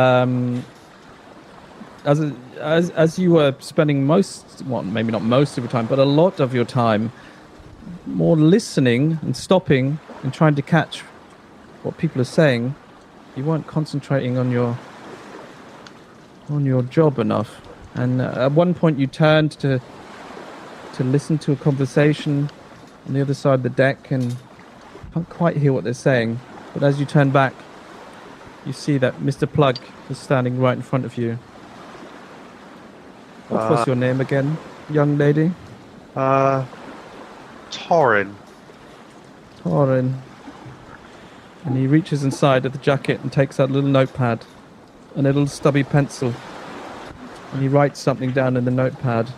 B: as you were spending maybe not most of your time, but a lot of your time, more listening and stopping and trying to catch what people are saying, you weren't concentrating on your job enough. And at one point, you turned to listen to a conversation on the other side of the deck, and can't quite hear what they're saying. But as you turn back, you see that Mr. Plug is standing right in front of you. What was your name again, young lady?
D: Torrin.
B: Torrin. And he reaches inside of the jacket and takes out a little notepad and a little stubby pencil. And he writes something down in the notepad.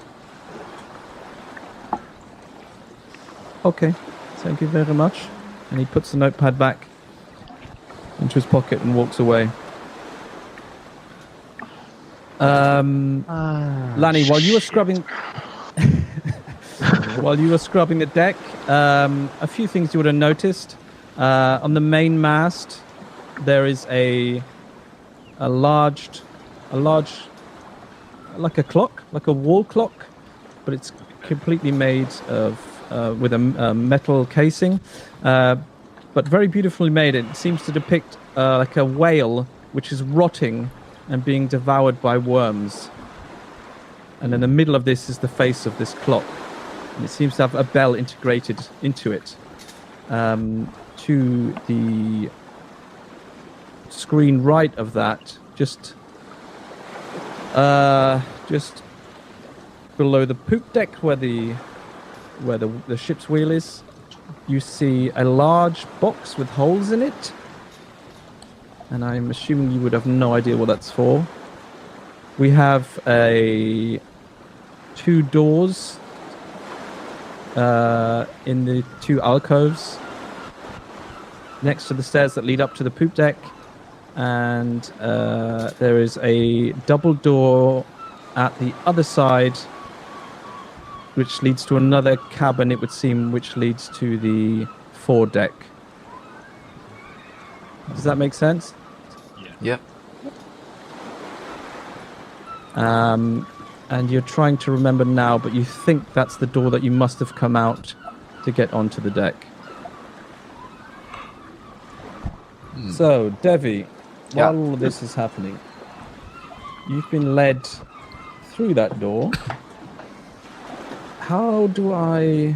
B: Okay, thank you very much. And he puts the notepad back into his pocket and walks away. Lanny, while you were scrubbing the deck, a few things you would have noticed. On the main mast, there is a large, like a clock, like a wall clock, but it's completely made of with a metal casing, but very beautifully made. It seems to depict like a whale which is rotting and being devoured by worms. And in the middle of this is the face of this clock, and it seems to have a bell integrated into it. To the screen right of that, just below the poop deck where the where the ship's wheel is, you see a large box with holes in it. And I'm assuming you would have no idea what that's for. We have 2 doors in the 2 alcoves next to the stairs that lead up to the poop deck. And there is a double door at the other side, which leads to another cabin, it would seem, which leads to the foredeck. Does that make sense?
C: Yep.
B: And you're trying to remember now, but you think that's the door that you must have come out to get onto the deck. So, Devvie, while all of this is happening, you've been led through that door. How do I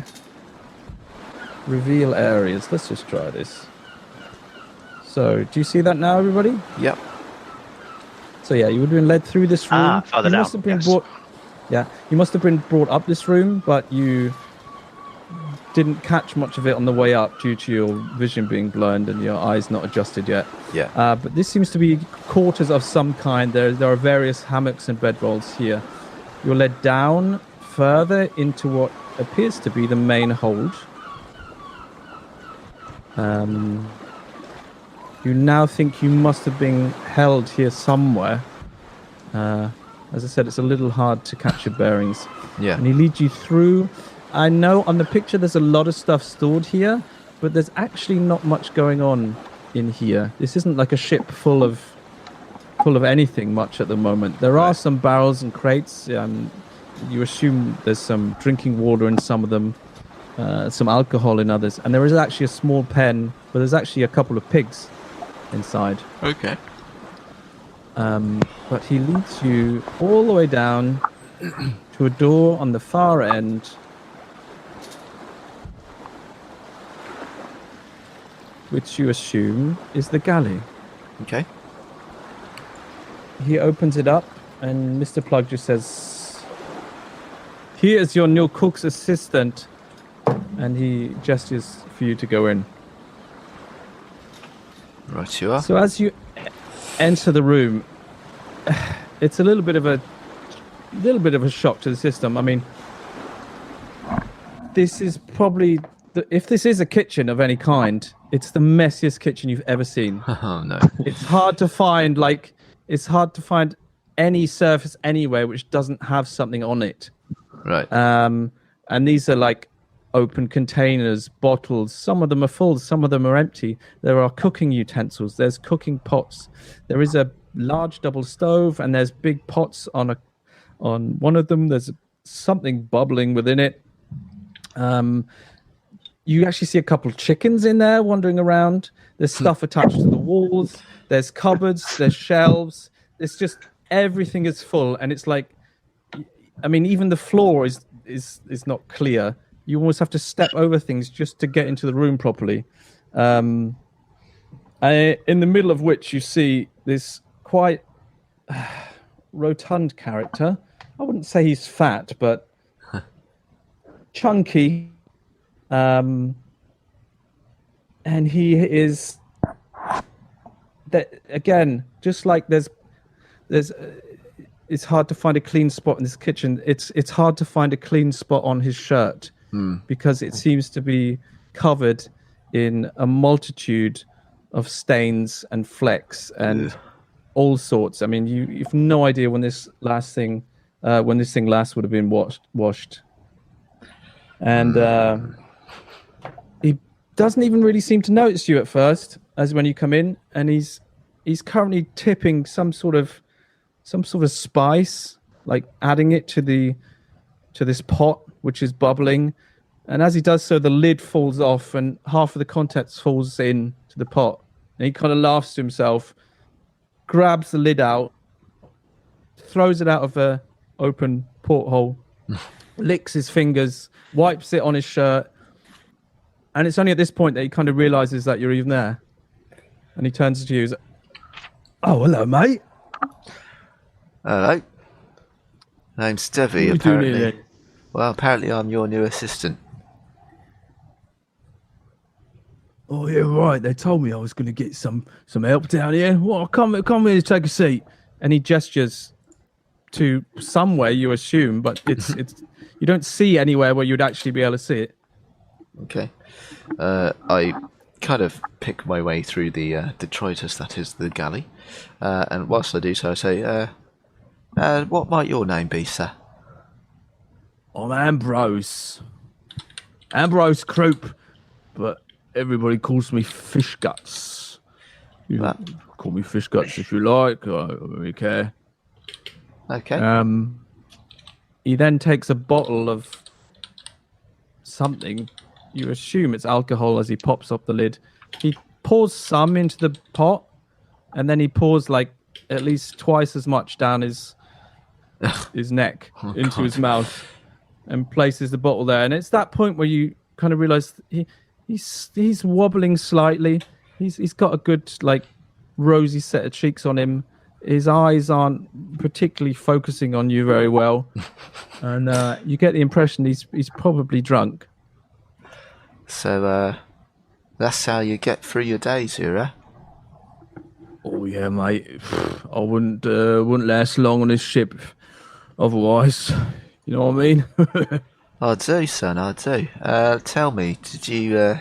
B: reveal areas? Let's just try this. So, do you see that now, everybody?
C: Yep.
B: So yeah, you would have been led through this room.
I: Further
B: you
I: down.
B: must have been
I: Yes.
B: brought. Yeah, you must have been brought up this room, but you didn't catch much of it on the way up due to your vision being blurred and your eyes not adjusted yet.
C: Yeah.
B: But this seems to be quarters of some kind. There are various hammocks and bedrolls here. You're led down further into what appears to be the main hold. You now think you must have been held here somewhere. As I said, it's a little hard to catch your bearings.
C: Yeah.
B: And he leads you through. I know on the picture there's a lot of stuff stored here, but there's actually not much going on in here. This isn't like a ship full of anything much at the moment. There are some barrels and crates. You assume there's some drinking water in some of them, some alcohol in others, and there is actually a small pen, but there's actually a couple of pigs inside.
C: Okay.
B: But he leads you all the way down to a door on the far end, which you assume is the galley.
C: Okay.
B: He opens it up, and Mr. Plug just says, "Here's your new cook's assistant," and he gestures for you to go in.
C: Right you are.
B: So as you enter the room, it's a little bit of a shock to the system. I mean, this is probably if this is a kitchen of any kind, it's the messiest kitchen you've ever seen.
C: Oh no.
B: It's hard to find any surface anywhere which doesn't have something on it.
C: Right.
B: And these are like open containers, bottles. Some of them are full, some of them are empty. There are cooking utensils, there's cooking pots. There is a large double stove, and there's big pots on one of them. There's something bubbling within it. You actually see a couple of chickens in there wandering around. There's stuff attached to the walls. There's cupboards, there's shelves. It's just everything is full, and it's like, I mean, even the floor is not clear. You almost have to step over things just to get into the room properly. In the middle of which you see this quite rotund character. I wouldn't say he's fat, but chunky. And he is that again, just like there's it's hard to find a clean spot in this kitchen. It's hard to find a clean spot on his shirt because it seems to be covered in a multitude of stains and flecks and all sorts. I mean, you've no idea when this thing last would have been washed. And he doesn't even really seem to notice you at first, as when you come in, and he's currently tipping some sort of spice, like adding it to this pot which is bubbling. And as he does so, the lid falls off and half of the contents falls in to the pot. And he kind of laughs to himself, grabs the lid out, throws it out of a open porthole, licks his fingers, wipes it on his shirt. And it's only at this point that he kind of realizes that you're even there. And he turns to you. He's like, "Oh, hello, mate.
C: Hello. Name's Devvie,
B: What are you doing
C: apparently.
B: here then?"
C: Well, apparently I'm your new assistant.
B: Oh yeah, right. They told me I was going to get some help down here. Well, come here to take a seat. And he gestures to somewhere you assume, but it's you don't see anywhere where you'd actually be able to see it.
C: Okay. I kind of pick my way through the detritus that is the galley, and whilst I do so, I say, "What might your name be, sir?"
B: I'm Ambrose Croup, but everybody calls me Fish Guts. You call me Fish Guts if you like. I don't really care.
C: Okay.
B: He then takes a bottle of something. You assume it's alcohol as he pops up the lid. He pours some into the pot, and then he pours like at least twice as much down his neck into his mouth, and places the bottle there. And it's that point where you kind of realize he's wobbling slightly. He's got a good like rosy set of cheeks on him. His eyes aren't particularly focusing on you very well, and you get the impression he's probably drunk.
C: So that's how you get through your days here, eh?
B: Oh yeah, mate. I wouldn't last long on this ship otherwise. You know what I mean?
C: I do, son. I do. Tell me, did you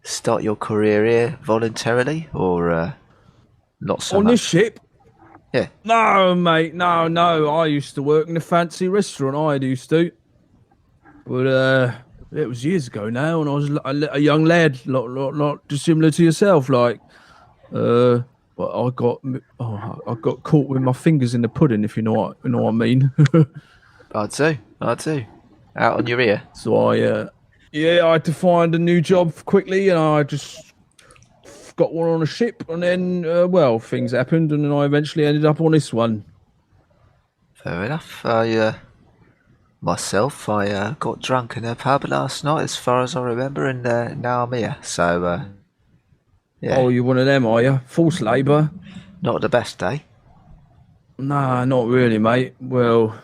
C: start your career here voluntarily, or not so
B: on
C: much?
B: this ship?
C: Yeah.
B: No, mate. No. I used to work in a fancy restaurant. I used to, but it was years ago now, and I was a young lad, lot dissimilar to yourself, like. But I got caught with my fingers in the pudding, if you know what I mean.
C: I do. Out on your ear.
B: So I had to find a new job quickly, and I just got one on a ship, and then things happened, and then I eventually ended up on this one.
C: Fair enough. Myself, I got drunk in a pub last night, as far as I remember, and now I'm here. So, yeah.
B: Oh, you're one of them, are you? Forced labour?
C: Not the best day.
B: Nah, not really, mate. Well,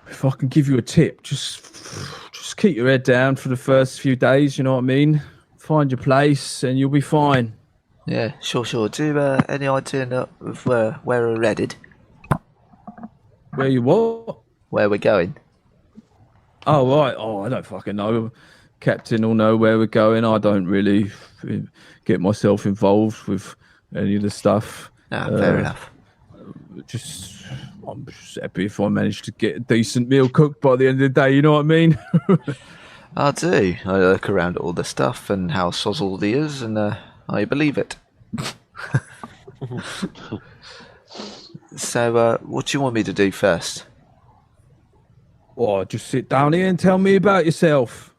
B: if I can give you a tip, just keep your head down for the first few days. You know what I mean? Find your place, and you'll be fine.
C: Yeah, sure. Do you have any idea of where we're headed?
B: Where you what?
C: Where we're going?
B: Oh, right. Oh, I don't fucking know. Captain will know where we're going. I don't really get myself involved with any of the stuff.
C: No, fair enough.
B: I'm just happy if I manage to get a decent meal cooked by the end of the day. You know what I mean?
C: I do. I look around at all the stuff and how sozzled he is, and I believe it. So, what do you want me to do first?
B: Oh, just sit down here and tell me about yourself.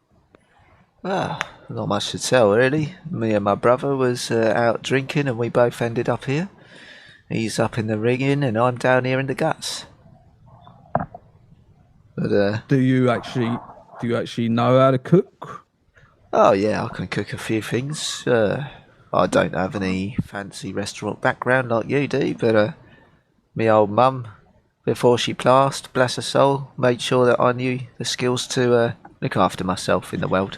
C: Well, not much to tell, really. Me and my brother was out drinking, and we both ended up here. He's up in the rigging, and I'm down here in the guts. But
B: do you actually know how to cook?
C: Oh yeah, I can cook a few things. I don't have any fancy restaurant background like you do, but me old mum, before she passed, bless her soul, made sure that I knew the skills to look after myself in the world.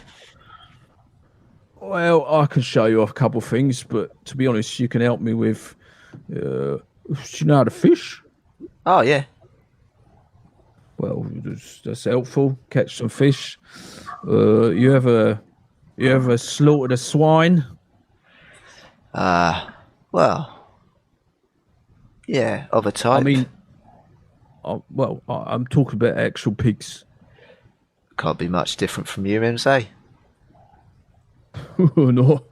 B: Well, I can show you off a couple of things, but to be honest, you can help me with. Do you know how to fish?
C: Oh yeah.
B: Well, that's helpful. Catch some fish. You ever slaughtered a swine?
C: Well, yeah, of a type.
B: I mean, I'm talking about actual pigs.
C: Can't be much different from you, MZ.
B: No.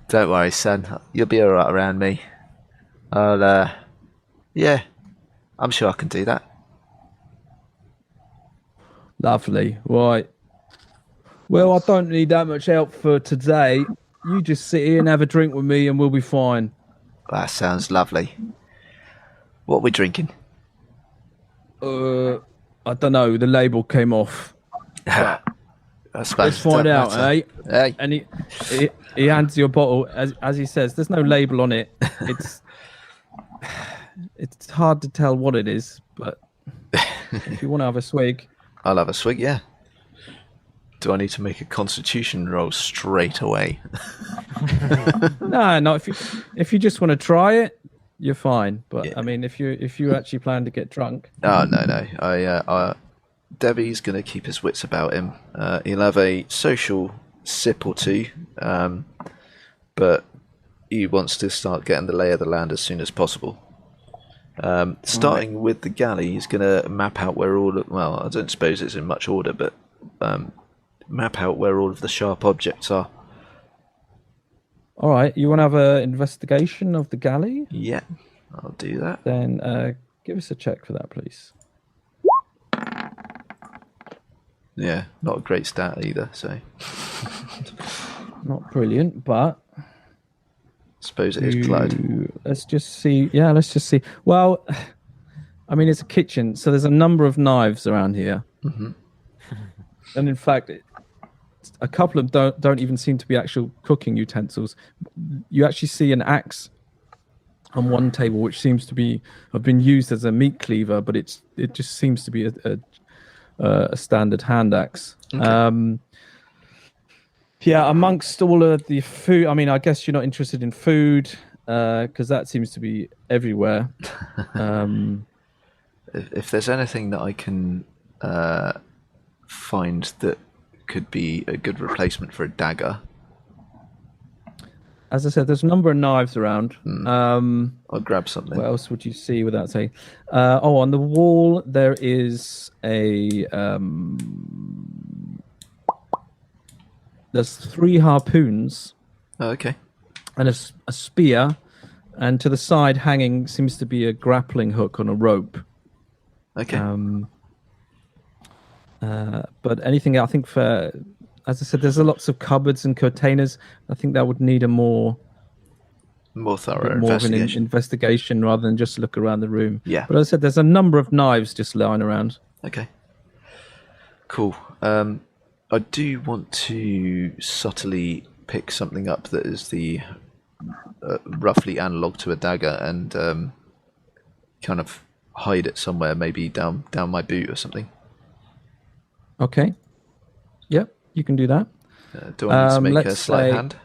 C: Don't worry, son. You'll be alright around me. Yeah, I'm sure I can do that.
B: Lovely. Right. Well, I don't need that much help for today. You just sit here and have a drink with me and we'll be fine.
C: That sounds lovely. What are we drinking?
B: I don't know. The label came off.
C: I suppose
B: Let's find out, eh?
C: Hey.
B: And he hands you a bottle. As he says, there's no label on it. It's hard to tell what it is, but if you want to have a swig.
C: I'll have a swig, yeah. Do I need to make a Constitution roll straight away?
B: No, if you just want to try it, you're fine. But
C: Yeah.
B: I mean, if you actually plan to get drunk,
C: Oh no. Devvie's gonna keep his wits about him. He'll have a social sip or two, but he wants to start getting the lay of the land as soon as possible. Starting with the galley, he's gonna map out where well, I don't suppose it's in much order, but map out where all of the sharp objects are.
B: all right. You want to have an investigation of the galley?
C: Yeah, I'll do that.
B: Then give us a check for that, please.
C: Yeah, not a great stat either, so
B: Not brilliant, but
C: suppose it is Clyde.
B: let's just see. Yeah, let's just see. Well, I mean, it's a kitchen, so there's a number of knives around here, and in fact, a couple of them don't even seem to be actual cooking utensils. You actually see an axe on one table, which seems to have been used as a meat cleaver, but it just seems to be a standard hand axe.
C: Okay.
B: Yeah, amongst all of the food, I mean, I guess you're not interested in food because that seems to be everywhere.
C: If there's anything that I can find that could be a good replacement for a dagger,
B: as I said, there's a number of knives around.
C: I'll grab something.
B: What else would you see without saying? On the wall there is there's 3 harpoons.
C: Oh, okay.
B: And a spear, and to the side hanging seems to be a grappling hook on a rope.
C: Okay.
B: But anything, I think, as I said, there's lots of cupboards and containers. I think that would need a more
C: thorough
B: of an
C: investigation.
B: investigation rather than just look around the room.
C: Yeah.
B: But as I said, there's a number of knives just lying around.
C: Okay. Cool. I do want to subtly pick something up that is the roughly analog to a dagger and kind of hide it somewhere, maybe down my boot or something.
B: Okay. Yep, you can do that.
C: Do I need to make a
B: let's
C: sleight
B: say-
C: hand?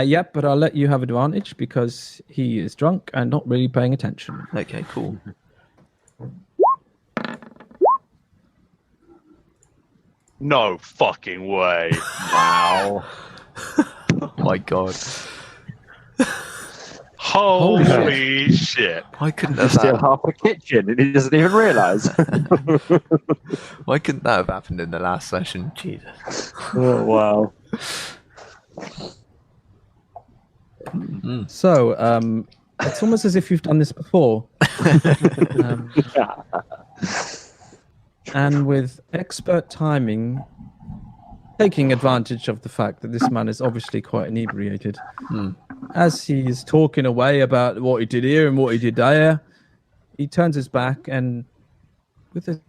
B: Yep, but I'll let you have advantage because he is drunk and not really paying attention.
C: Okay, cool.
D: No fucking way.
I: Wow.
C: Oh my god.
D: Holy shit.
C: Why couldn't
E: There's
C: that
E: still half a kitchen and he doesn't even realise.
C: Why couldn't that have happened in the last session? Jesus.
E: Oh, wow.
B: So, it's almost as if you've done this before. And with expert timing, taking advantage of the fact that this man is obviously quite inebriated, as he's talking away about what he did here and what he did there, he turns his back and with a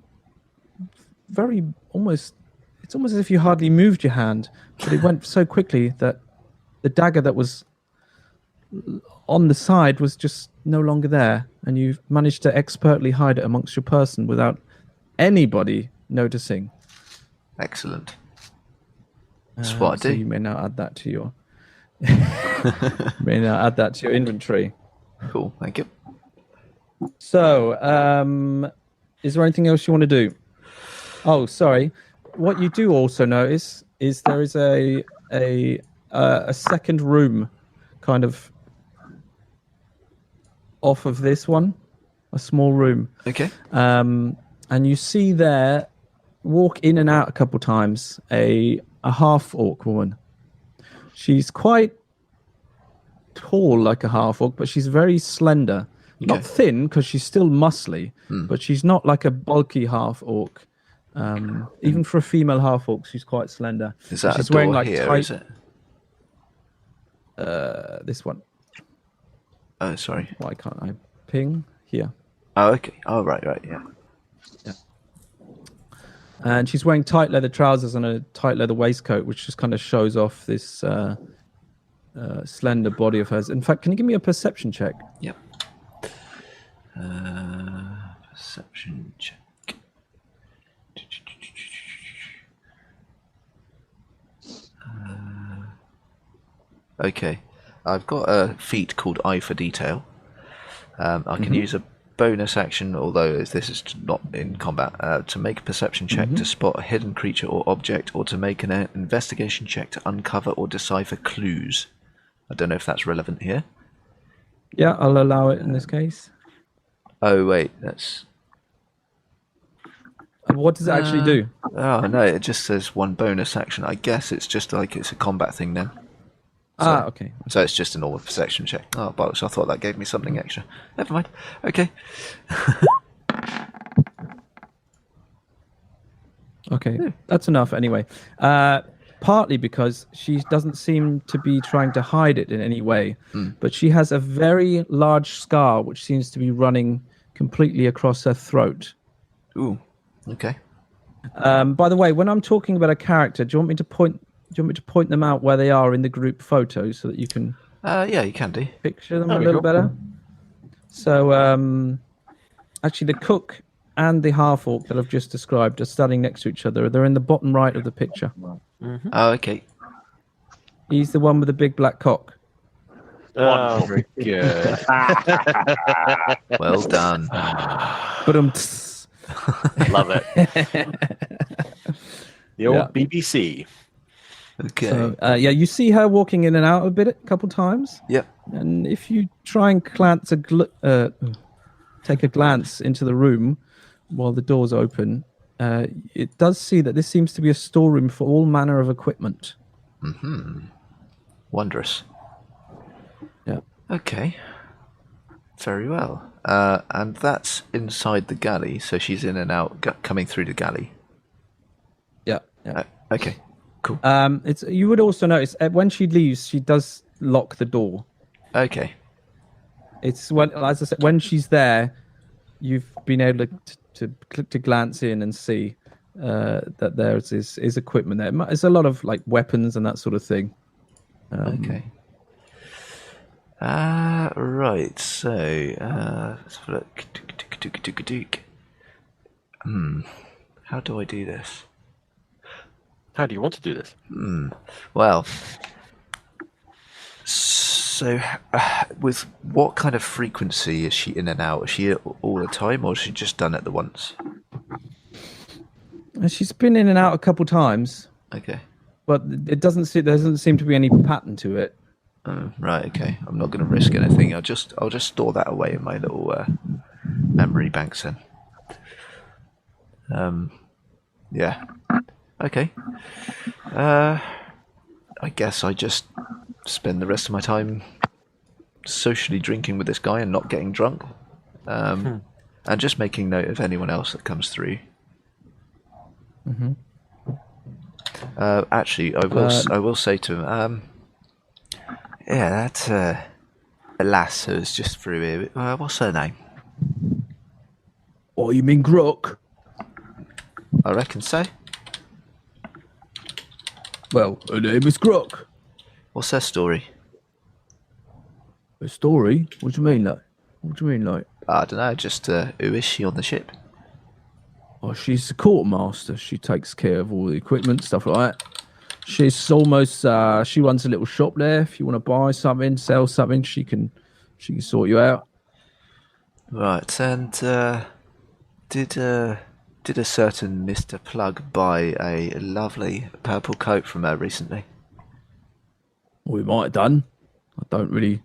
B: very it's almost as if you hardly moved your hand, but it went so quickly that the dagger that was on the side was just no longer there, and you've managed to expertly hide it amongst your person without anybody noticing.
C: Excellent. That's what I
B: So
C: do.
B: you may now add that to your inventory.
C: Cool, thank you.
B: So, is there anything else you want to do? Oh, sorry. What you do also notice is there is a second room, kind of off of this one, a small room.
C: Okay.
B: And you see there, walk in and out a couple times, a half-orc woman. She's quite tall like a half-orc, but she's very slender.
C: Okay.
B: Not thin, because she's still muscly, but she's not like a bulky half-orc. Even for a female half-orc, she's quite slender.
C: Is that
B: she's
C: a door
B: wearing, like,
C: here,
B: tight,
C: is it?
B: this one.
C: Oh, sorry.
B: Why can't I ping? Here.
C: Oh, okay. Oh, right, yeah.
B: And she's wearing tight leather trousers and a tight leather waistcoat, which just kind of shows off this slender body of hers. In fact, can you give me a perception check?
C: Yep. Perception check. Okay. I've got a feat called Eye for Detail. I can use a bonus action, although this is not in combat, to make a perception check to spot a hidden creature or object, or to make an investigation check to uncover or decipher clues. I don't know if that's relevant here.
B: Yeah, I'll allow it in this case.
C: Oh, wait, that's...
B: And what does it actually do?
C: Oh, no, it just says one bonus action. I guess it's just like it's a combat thing now.
B: Okay.
C: So it's just a normal perception check. Oh, bollocks, I thought that gave me something extra. Never mind. Okay.
B: Okay, that's enough anyway. Partly because she doesn't seem to be trying to hide it in any way, but she has a very large scar which seems to be running completely across her throat.
C: Ooh, okay.
B: By the way, when I'm talking about a character, do you want me to point them out where they are in the group photo so that you can
C: Yeah, you can do.
B: picture them a little better? So, actually, the cook and the half-orc that I've just described are standing next to each other. They're in the bottom right of the picture.
C: Oh, okay.
B: He's the one with the big black cock.
A: Oh, very good.
C: Well done.
B: But
A: Love it. The old BBC.
C: Okay.
B: So, yeah, you see her walking in and out a couple times.
C: Yep.
B: And if you try and take a glance into the room while the door's open, it does see that this seems to be a storeroom for all manner of equipment.
C: Wondrous.
B: Yeah.
C: Okay. Very well. And that's inside the galley, so she's in and out, coming through the galley.
B: Yeah.
C: Okay. Cool.
B: You would also notice when she leaves, she does lock the door.
C: Okay.
B: It's when, as I said, when she's there, you've been able to glance in and see that there's is equipment there. There's a lot of like weapons and that sort of thing.
C: Okay. Right. So let's have a look. How do I do this?
A: How do you want to do this?
C: Well, so with what kind of frequency is she in and out? Is she all the time, or has she just done it the once?
B: She's been in and out a couple times,
C: Okay.
B: but there doesn't seem to be any pattern to it.
C: Right. Okay. I'm not going to risk anything. I'll just store that away in my little memory banks then. Yeah. Okay. I guess I just spend the rest of my time socially drinking with this guy and not getting drunk, and just making note of anyone else that comes through. Actually, I will say to him, yeah, that's a lass who's just through here. What's her name?
B: Oh, you mean Grok?
C: I reckon so.
B: Well, her name is Grok.
C: What's her story?
B: A story? What do you mean, like? What do you mean, like?
C: I don't know. Just who is she on the ship?
B: Oh, she's the quartermaster. She takes care of all the equipment, stuff like that. She's almost. She runs a little shop there. If you want to buy something, sell something, she can sort you out.
C: Right. And did a certain Mr. Plug buy a lovely purple coat from her recently?
B: We might have done. I don't really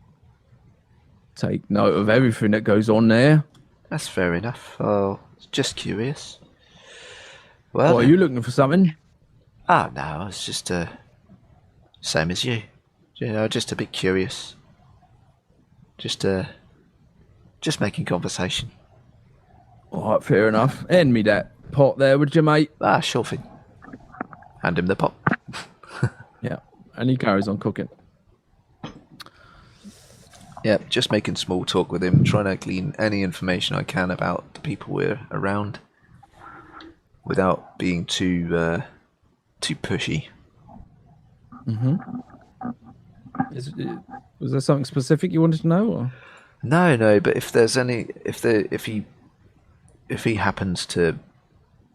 B: take note of everything that goes on there.
C: That's fair enough. Oh, just curious. Well,
B: What, are you looking for something?
C: Oh no, it's just same as you. You know, just a bit curious. Just making conversation.
B: All right, fair enough. Hand me that pot there, would you, mate?
C: Ah, sure thing. Hand him the pot.
B: Yeah, and he carries on cooking.
C: Yeah, just making small talk with him, trying to glean any information I can about the people we're around, without being too pushy.
B: Was there something specific you wanted to know? Or?
C: No, but if there's any, if he happens to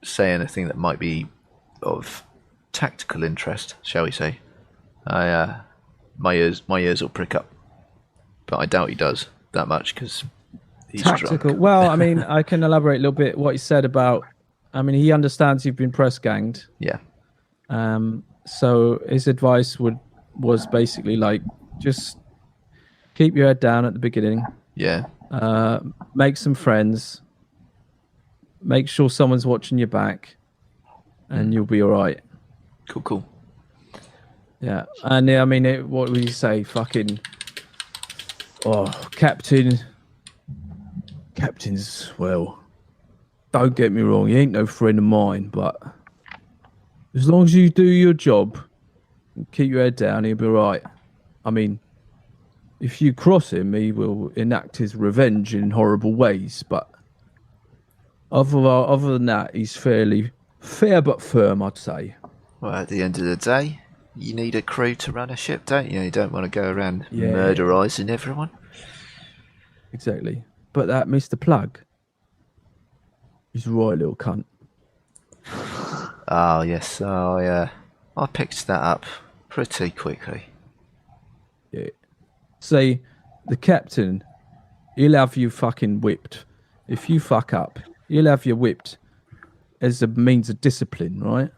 C: say anything that might be of tactical interest, shall we say, I my ears will prick up, but I doubt he does that much because he's
B: Tactical.
C: drunk.
B: Well, I mean, I can elaborate a little bit what he said about. I mean, he understands you've been press ganged.
C: Yeah.
B: So his advice was basically like, just keep your head down at the beginning.
C: Yeah.
B: Make some friends. Make sure someone's watching your back, and you'll be all right.
C: Cool.
B: Yeah, and I mean, what would you say? Fucking, captain's. Well, don't get me wrong, he ain't no friend of mine, but as long as you do your job and keep your head down, he'll be all right. I mean, if you cross him, he will enact his revenge in horrible ways, but other than that, he's fairly fair but firm, I'd say.
C: Well, at the end of the day, you need a crew to run a ship, don't you? You don't want to go around murderising everyone.
B: Exactly. But that Mr. Plug, he's a right little cunt.
C: Oh, yes. Oh, yeah. I picked that up pretty quickly.
B: Yeah. See, the captain, he'll have you fucking whipped. If you fuck up, he'll have you whipped as a means of discipline, right?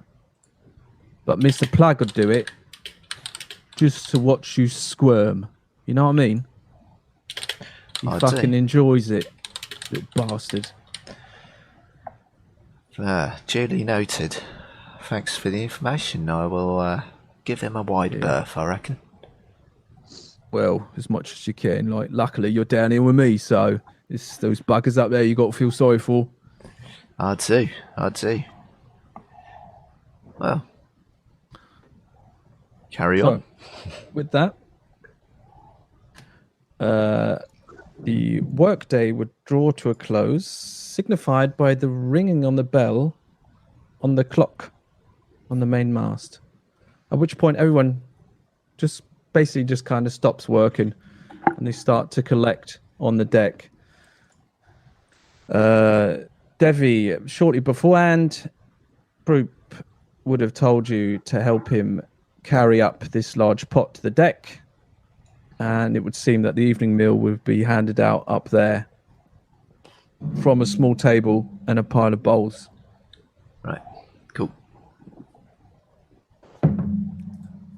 B: But Mr. Plug will do it just to watch you squirm. You know what I mean? He fucking enjoys it, little bastard.
C: Duly noted. Thanks for the information. I will give him a wide berth, I reckon.
B: Well, as much as you can. Like, luckily you're down here with me, so it's those buggers up there you got to feel sorry for.
C: I'd do. Well, carry on.
B: With that, the workday would draw to a close, signified by the ringing on the bell on the clock on the main mast. At which point everyone just kind of stops working and they start to collect on the deck. Devvie, shortly beforehand, Broop would have told you to help him carry up this large pot to the deck, and it would seem that the evening meal would be handed out up there from a small table and a pile of bowls.
C: Right, cool.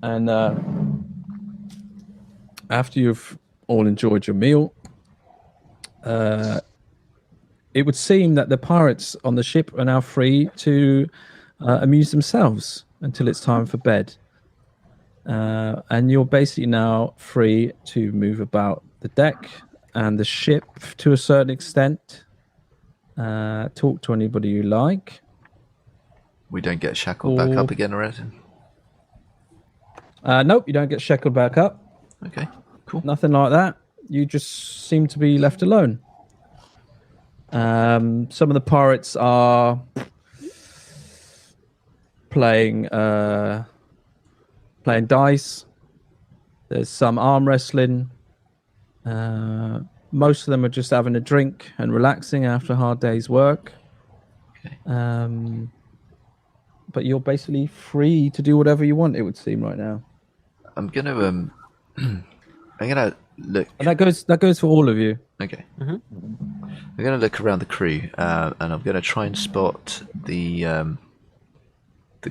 B: And after you've all enjoyed your meal, it would seem that the pirates on the ship are now free to amuse themselves until it's time for bed. And you're basically now free to move about the deck and the ship to a certain extent. Talk to anybody you like.
C: We don't get shackled back up again or anything?
B: Nope, you don't get shackled back up.
C: Okay, cool.
B: Nothing like that. You just seem to be left alone. Some of the pirates are playing dice. There's some arm wrestling. Most of them are just having a drink and relaxing after a hard day's work.
C: Okay.
B: But you're basically free to do whatever you want, it would seem, right now.
C: I'm gonna I'm gonna look.
B: And that goes for all of you.
C: Okay. Mm-hmm. I'm gonna look around the crew, and I'm gonna try and spot the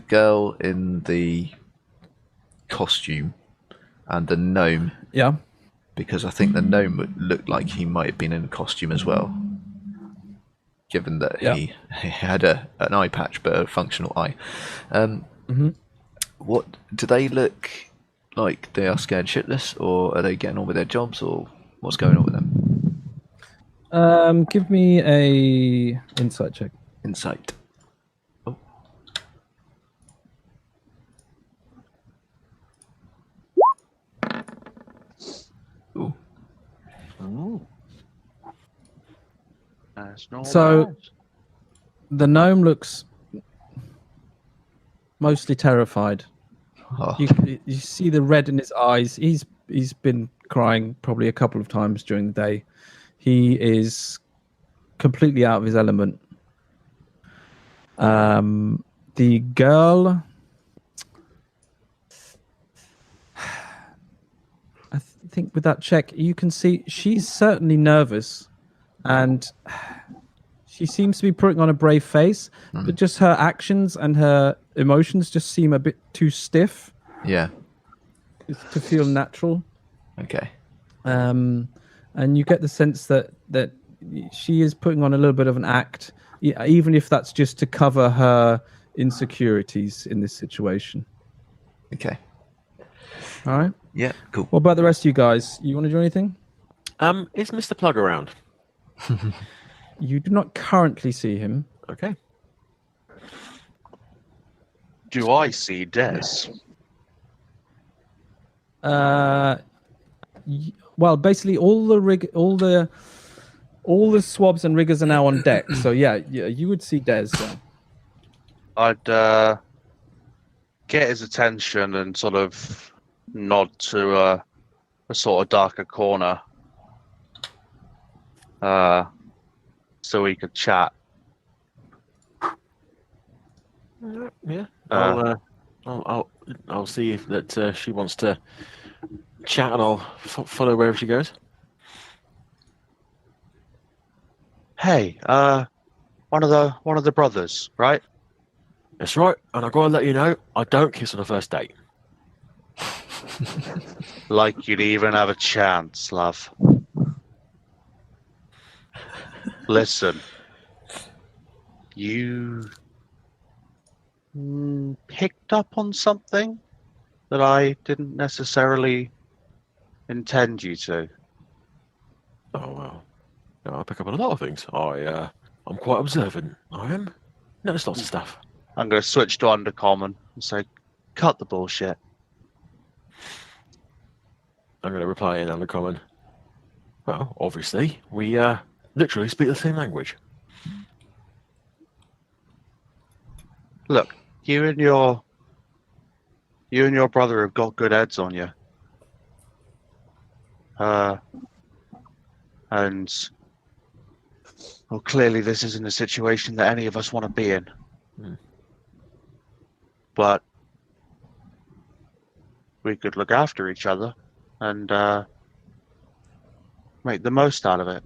C: girl in the costume and the gnome.
B: Yeah.
C: Because I think the gnome would look like he might have been in a costume as well. Given that he had an eye patch, but a functional eye. What do they look like? They are scared shitless, or are they getting on with their jobs, or what's going on with them?
B: Give me a insight check.
C: Insight. Oh. Ooh.
D: Ooh. That's not
B: So the gnome looks mostly terrified.
C: Oh.
B: You see the red in his eyes. He's been crying probably a couple of times during the day. He is completely out of his element. The girl, think with that check, you can see she's certainly nervous, and she seems to be putting on a brave face, but just her actions and her emotions just seem a bit too stiff.
C: Yeah.
B: To feel natural.
C: Okay.
B: And you get the sense that she is putting on a little bit of an act, even if that's just to cover her insecurities in this situation.
C: Okay.
B: All right.
C: Yeah. Cool.
B: What about the rest of you guys? You want to do anything?
A: Is Mr. Plug around?
B: You do not currently see him.
A: Okay.
D: Do I see Des?
B: Well, basically, all the swabs and riggers are now on deck. So yeah, you would see Des.
D: I'd get his attention and sort of nod to a sort of darker corner, so we could chat.
A: Yeah. I'll see if that she wants to chat, and I'll follow wherever she goes.
D: Hey, one of the brothers, right?
A: That's right, and I've got to let you know, I don't kiss on a first date.
D: Like you'd even have a chance, love. Listen, you picked up on something that I didn't necessarily intend you to.
A: Oh well, no, I pick up on a lot of things. I'm quite observant. I am. Notice lots of stuff.
D: I'm going to switch to Undercommon and say, cut the bullshit.
A: I'm going to reply in Undercommon. Well, obviously, we literally speak the same language.
D: Look, you and your brother have got good heads on you. And well, clearly this isn't a situation that any of us want to be in. But we could look after each other and make the most out of it.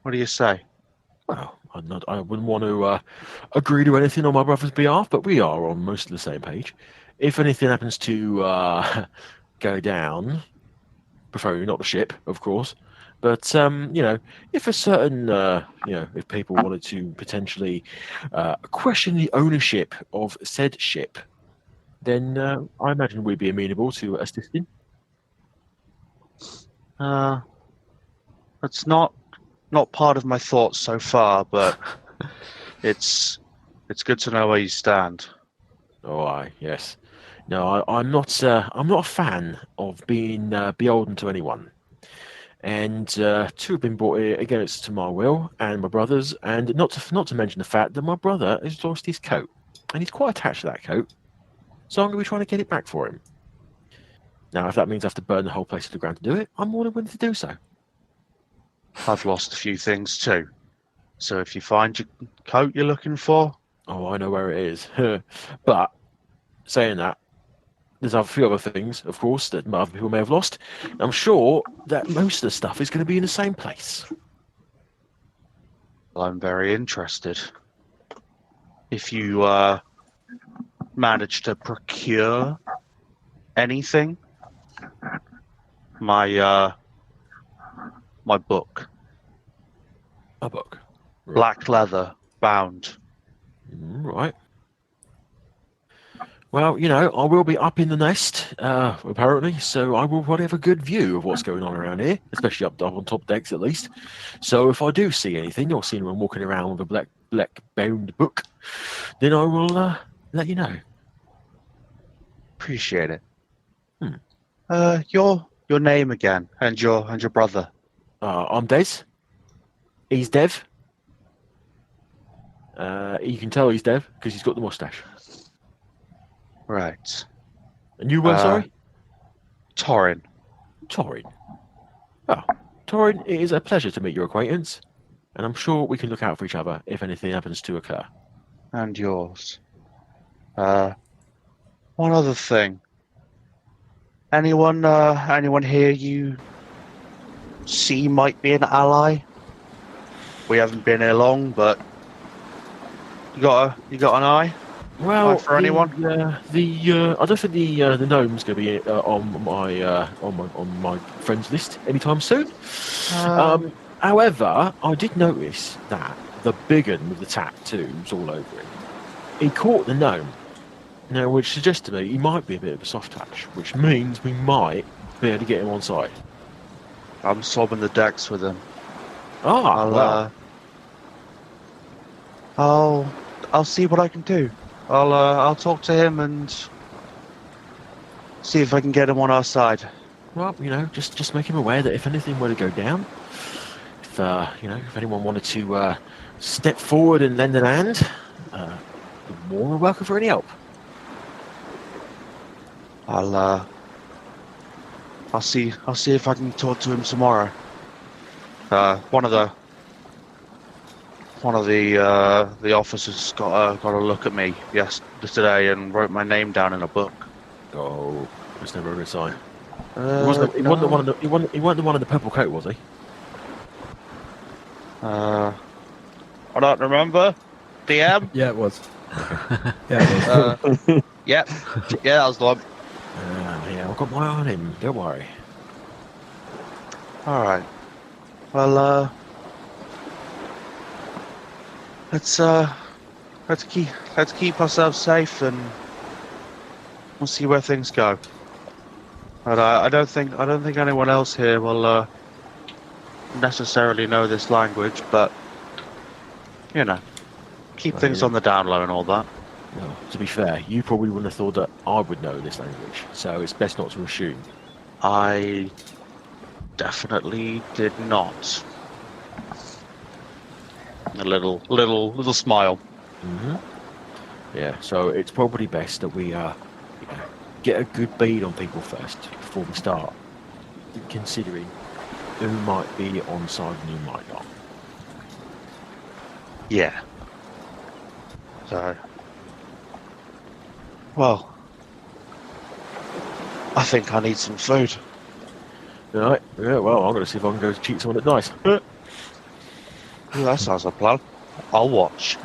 D: What do you say?
A: Well, I wouldn't want to agree to anything on my brother's behalf, but we are on most of the same page. If anything happens to go down, preferably not the ship, of course, but if a certain, if people wanted to potentially question the ownership of said ship, then I imagine we'd be amenable to assisting.
D: That's not part of my thoughts so far, but it's good to know where you stand.
A: Oh, aye, yes. No, I'm not a fan of being beholden to anyone. And to have been brought here against my will and my brother's, and not to mention the fact that my brother has lost his coat, and he's quite attached to that coat. So I'm going to be trying to get it back for him. Now, if that means I have to burn the whole place to the ground to do it, I'm more than willing to do so.
D: I've lost a few things too. So if you find your coat you're looking for...
A: Oh, I know where it is. But, saying that, there's a few other things, of course, that other people may have lost. I'm sure that most of the stuff is going to be in the same place.
D: Well, I'm very interested. If you manage to procure anything, my book.
A: A book? Right.
D: Black leather, bound.
A: Right. Well, I will be up in the nest, apparently, so I will probably have a good view of what's going on around here, especially up on top decks at least. So if I do see anything, or see anyone walking around with a black bound book, then I will let you know.
D: Appreciate it. Your name again, and your brother.
A: I'm Des. He's Dev. You can tell he's Dev because he's got the mustache.
D: Right.
A: And you were, sorry?
D: Torrin.
A: Torrin. Oh, Torrin, it is a pleasure to meet your acquaintance, and I'm sure we can look out for each other if anything happens to occur.
D: And yours. One other thing. Anyone here you see might be an ally? We haven't been here long, but you got an eye?
A: Well,
D: for anyone?
A: I don't think the gnome's going to be on my friends list anytime soon. However, I did notice that the big one with the tattoos all over him, he caught the gnome. Now, which suggests to me he might be a bit of a soft touch, which means we might be able to get him on side.
D: I'm sobbing the decks with him.
A: Well.
D: I'll see what I can do. I'll talk to him and see if I can get him on our side.
A: Well, just make him aware that if anything were to go down, if anyone wanted to step forward and lend a hand, you're more than welcome for any help.
D: I'll see if I can talk to him tomorrow. One of the officers got a look at me yesterday and wrote my name down in a book.
A: Oh, that's never a good sign. He
D: No.
A: wasn't the one in the purple coat, was he?
D: I don't remember. DM?
B: Yeah, it was. Yeah, it was.
D: Yep. Yeah, that was the one.
A: Yeah, I've got my eye on him. Don't worry.
D: All right. Well, let's keep ourselves safe, and we'll see where things go. But I don't think anyone else here will necessarily know this language, but keep things on the down low and all that.
A: No, to be fair, you probably wouldn't have thought that I would know this language, so it's best not to assume.
D: I definitely did not. A little smile.
A: Mm-hmm. Yeah, so it's probably best that we get a good bead on people first before we start considering who might be on side and who might not.
D: Yeah. So, well, I think I need some food.
A: Right, yeah, well, I'm going to see if I can go cheat someone at night.
D: Ooh, that sounds like a plan. I'll watch.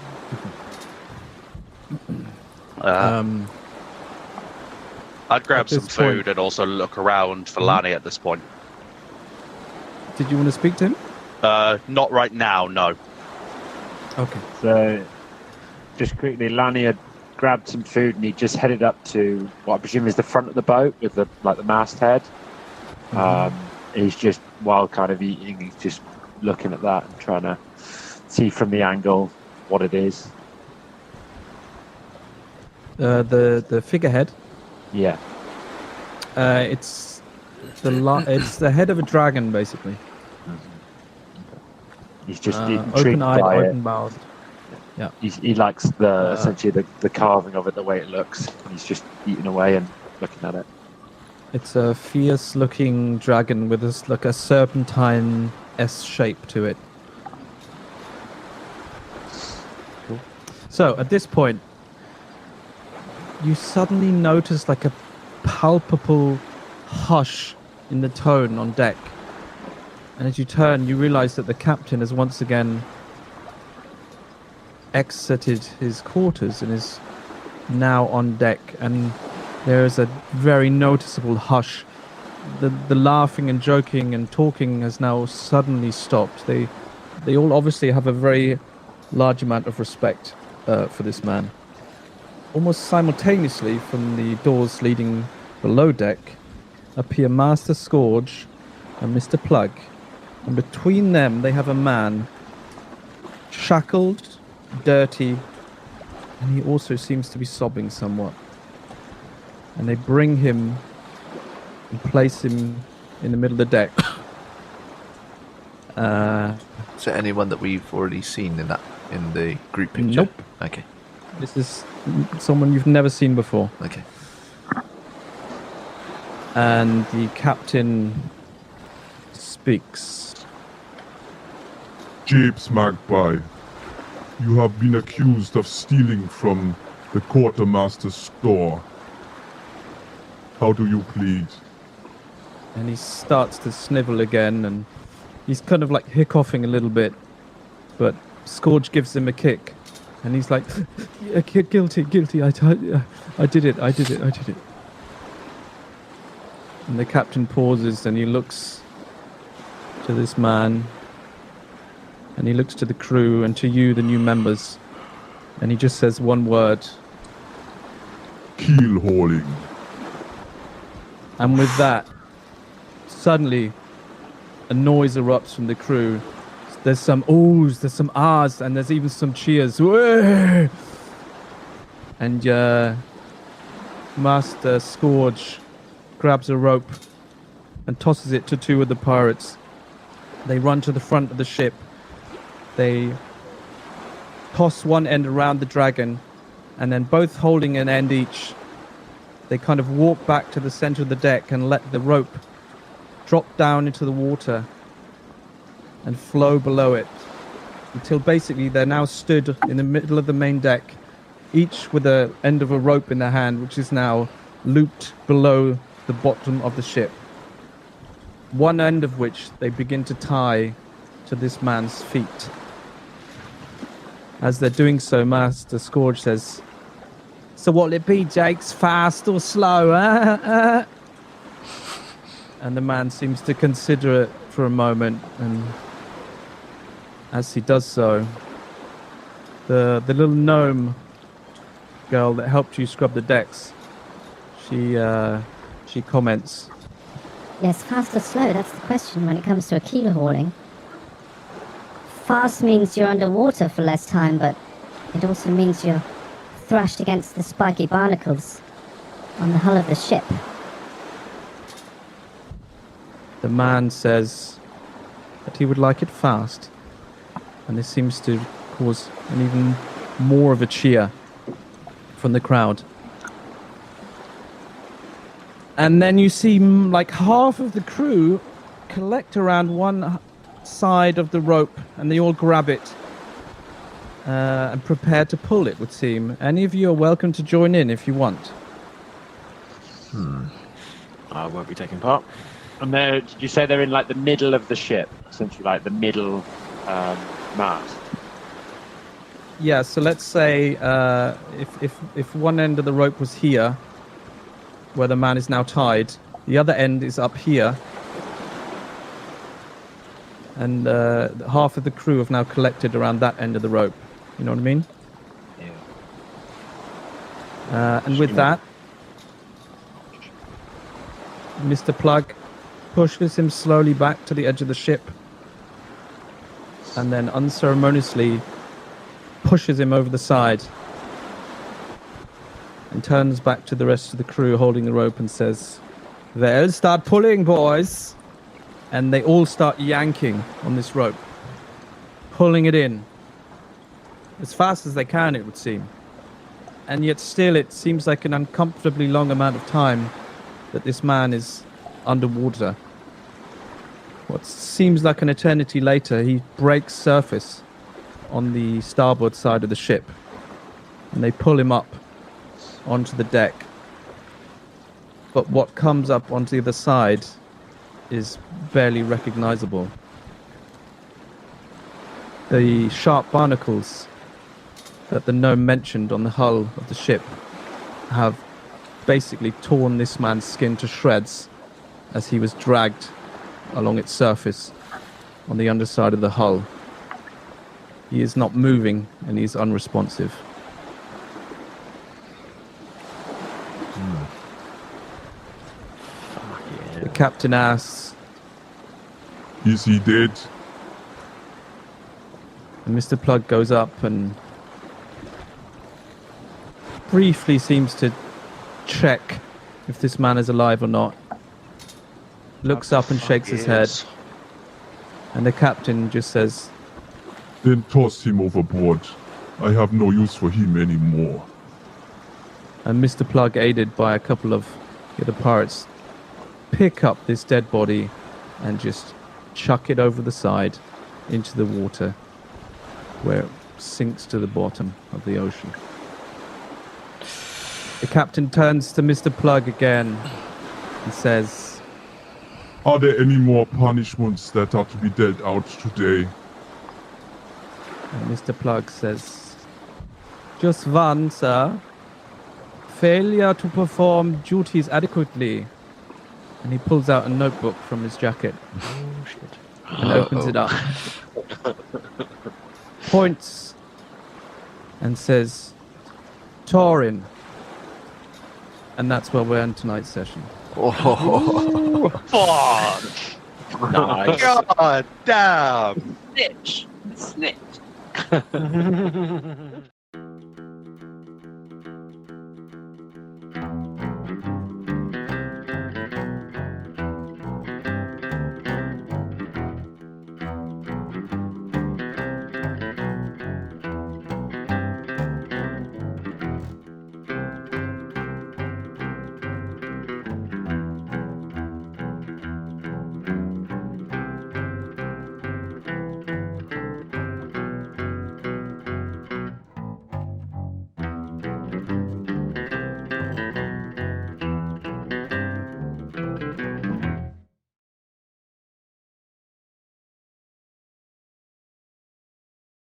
D: I'd grab
B: At
D: some
B: this
D: food
B: point-
D: and also look around for Lani at this point.
B: Did you want to speak to him?
D: Not right now, no.
B: Okay.
E: So, just quickly, Lani had grabbed some food and he just headed up to what I presume is the front of the boat with the masthead. He's just, while kind of eating, he's just looking at that and trying to see from the angle what it is.
B: The figurehead.
E: Yeah.
B: It's the head of a dragon, basically.
E: He's just intrigued
B: Open-eyed,
E: by it.
B: open-mouthed. Yeah.
E: He likes essentially the carving of it, the way it looks. And he's just eating away and looking at it.
B: It's a fierce-looking dragon with a serpentine S shape to it.
E: Cool.
B: So at this point, you suddenly notice like a palpable hush in the tone on deck. And as you turn, you realize that the captain has once again exited his quarters and is now on deck. And there is a very noticeable hush. The laughing and joking and talking has now suddenly stopped. They all obviously have a very large amount of respect for this man. Almost simultaneously, from the doors leading below deck, appear Master Scourge and Mr. Plug. And between them, they have a man, shackled, dirty, and he also seems to be sobbing somewhat. And they bring him and place him in the middle of the deck.
C: Is there anyone that we've already seen in the group picture?
B: Nope.
C: Okay.
B: This is someone you've never seen before.
C: Okay.
B: And the captain speaks.
G: Japes Magpie, you have been accused of stealing from the quartermaster's store. How do you plead?
B: And he starts to snivel again, and he's kind of like hiccoughing a little bit. But Scourge gives him a kick, and he's like, yeah, guilty, I did it. And the captain pauses, and he looks to this man, and he looks to the crew, and to you, the new members, and he just says one word.
G: Keel hauling.
B: And with that, suddenly, a noise erupts from the crew. There's some ohs, there's some ahs, and there's even some cheers. Whee! And Master Scourge grabs a rope and tosses it to two of the pirates. They run to the front of the ship. They toss one end around the dragon, and then both holding an end each, they kind of walk back to the center of the deck and let the rope drop down into the water and flow below it until basically they're now stood in the middle of the main deck, each with the end of a rope in their hand, which is now looped below the bottom of the ship. One end of which they begin to tie to this man's feet. As they're doing so, Master Scourge says, "So what'll it be, Jakes? Fast or slow, huh? And the man seems to consider it for a moment, and as he does so, the little gnome girl that helped you scrub the decks, she comments,
H: Yes, fast or slow, that's the question when it comes to a keel hauling. Fast means you're underwater for less time, but it also means you're thrashed against the spiky barnacles on the hull of the ship.
B: The man says that he would like it fast, and this seems to cause an even more of a cheer from the crowd. And then you see like half of the crew collect around one side of the rope, and they all grab it and prepare to pull, it would seem. Any of you are welcome to join in if you want.
A: I won't be taking part.
E: And did you say they're in like the middle of the ship, essentially like the middle mast?
B: Yeah, so let's say if one end of the rope was here, where the man is now tied, the other end is up here, and half of the crew have now collected around that end of the rope. You know what I mean?
E: Yeah.
B: And with that, Mr. Plug pushes him slowly back to the edge of the ship, and then unceremoniously pushes him over the side, and turns back to the rest of the crew holding the rope and says, "Well, start pulling, boys." And they all start yanking on this rope, pulling it in as fast as they can, it would seem. And yet still it seems like an uncomfortably long amount of time that this man is underwater. What seems like an eternity later, he breaks surface on the starboard side of the ship, and they pull him up onto the deck. But what comes up onto the other side is barely recognizable. The sharp barnacles that the gnome mentioned on the hull of the ship have basically torn this man's skin to shreds as he was dragged along its surface on the underside of the hull. He is not moving, and he is unresponsive. The captain asks,
G: Is he dead?
B: and Mr. Plug goes up and briefly seems to check if this man is alive or not. Looks up and shakes his head, and the captain just says,
G: Then toss him overboard. I have no use for him anymore.
B: and Mr. Plug, aided by a couple of the other pirates, pick up this dead body and just chuck it over the side into the water, where it sinks to the bottom of the ocean. The captain turns to Mr. Plug again and says,
G: Are there any more punishments that are to be dealt out today?
B: And Mr. Plug says, just one, sir. Failure to perform duties adequately. And he pulls out a notebook from his jacket.
A: Oh, shit.
B: And opens it up. Points. And says, Torrin. And that's where we're in tonight's session.
C: Oh,
D: Fuck!
A: Nice.
D: God damn!
I: Snitch. Snitch.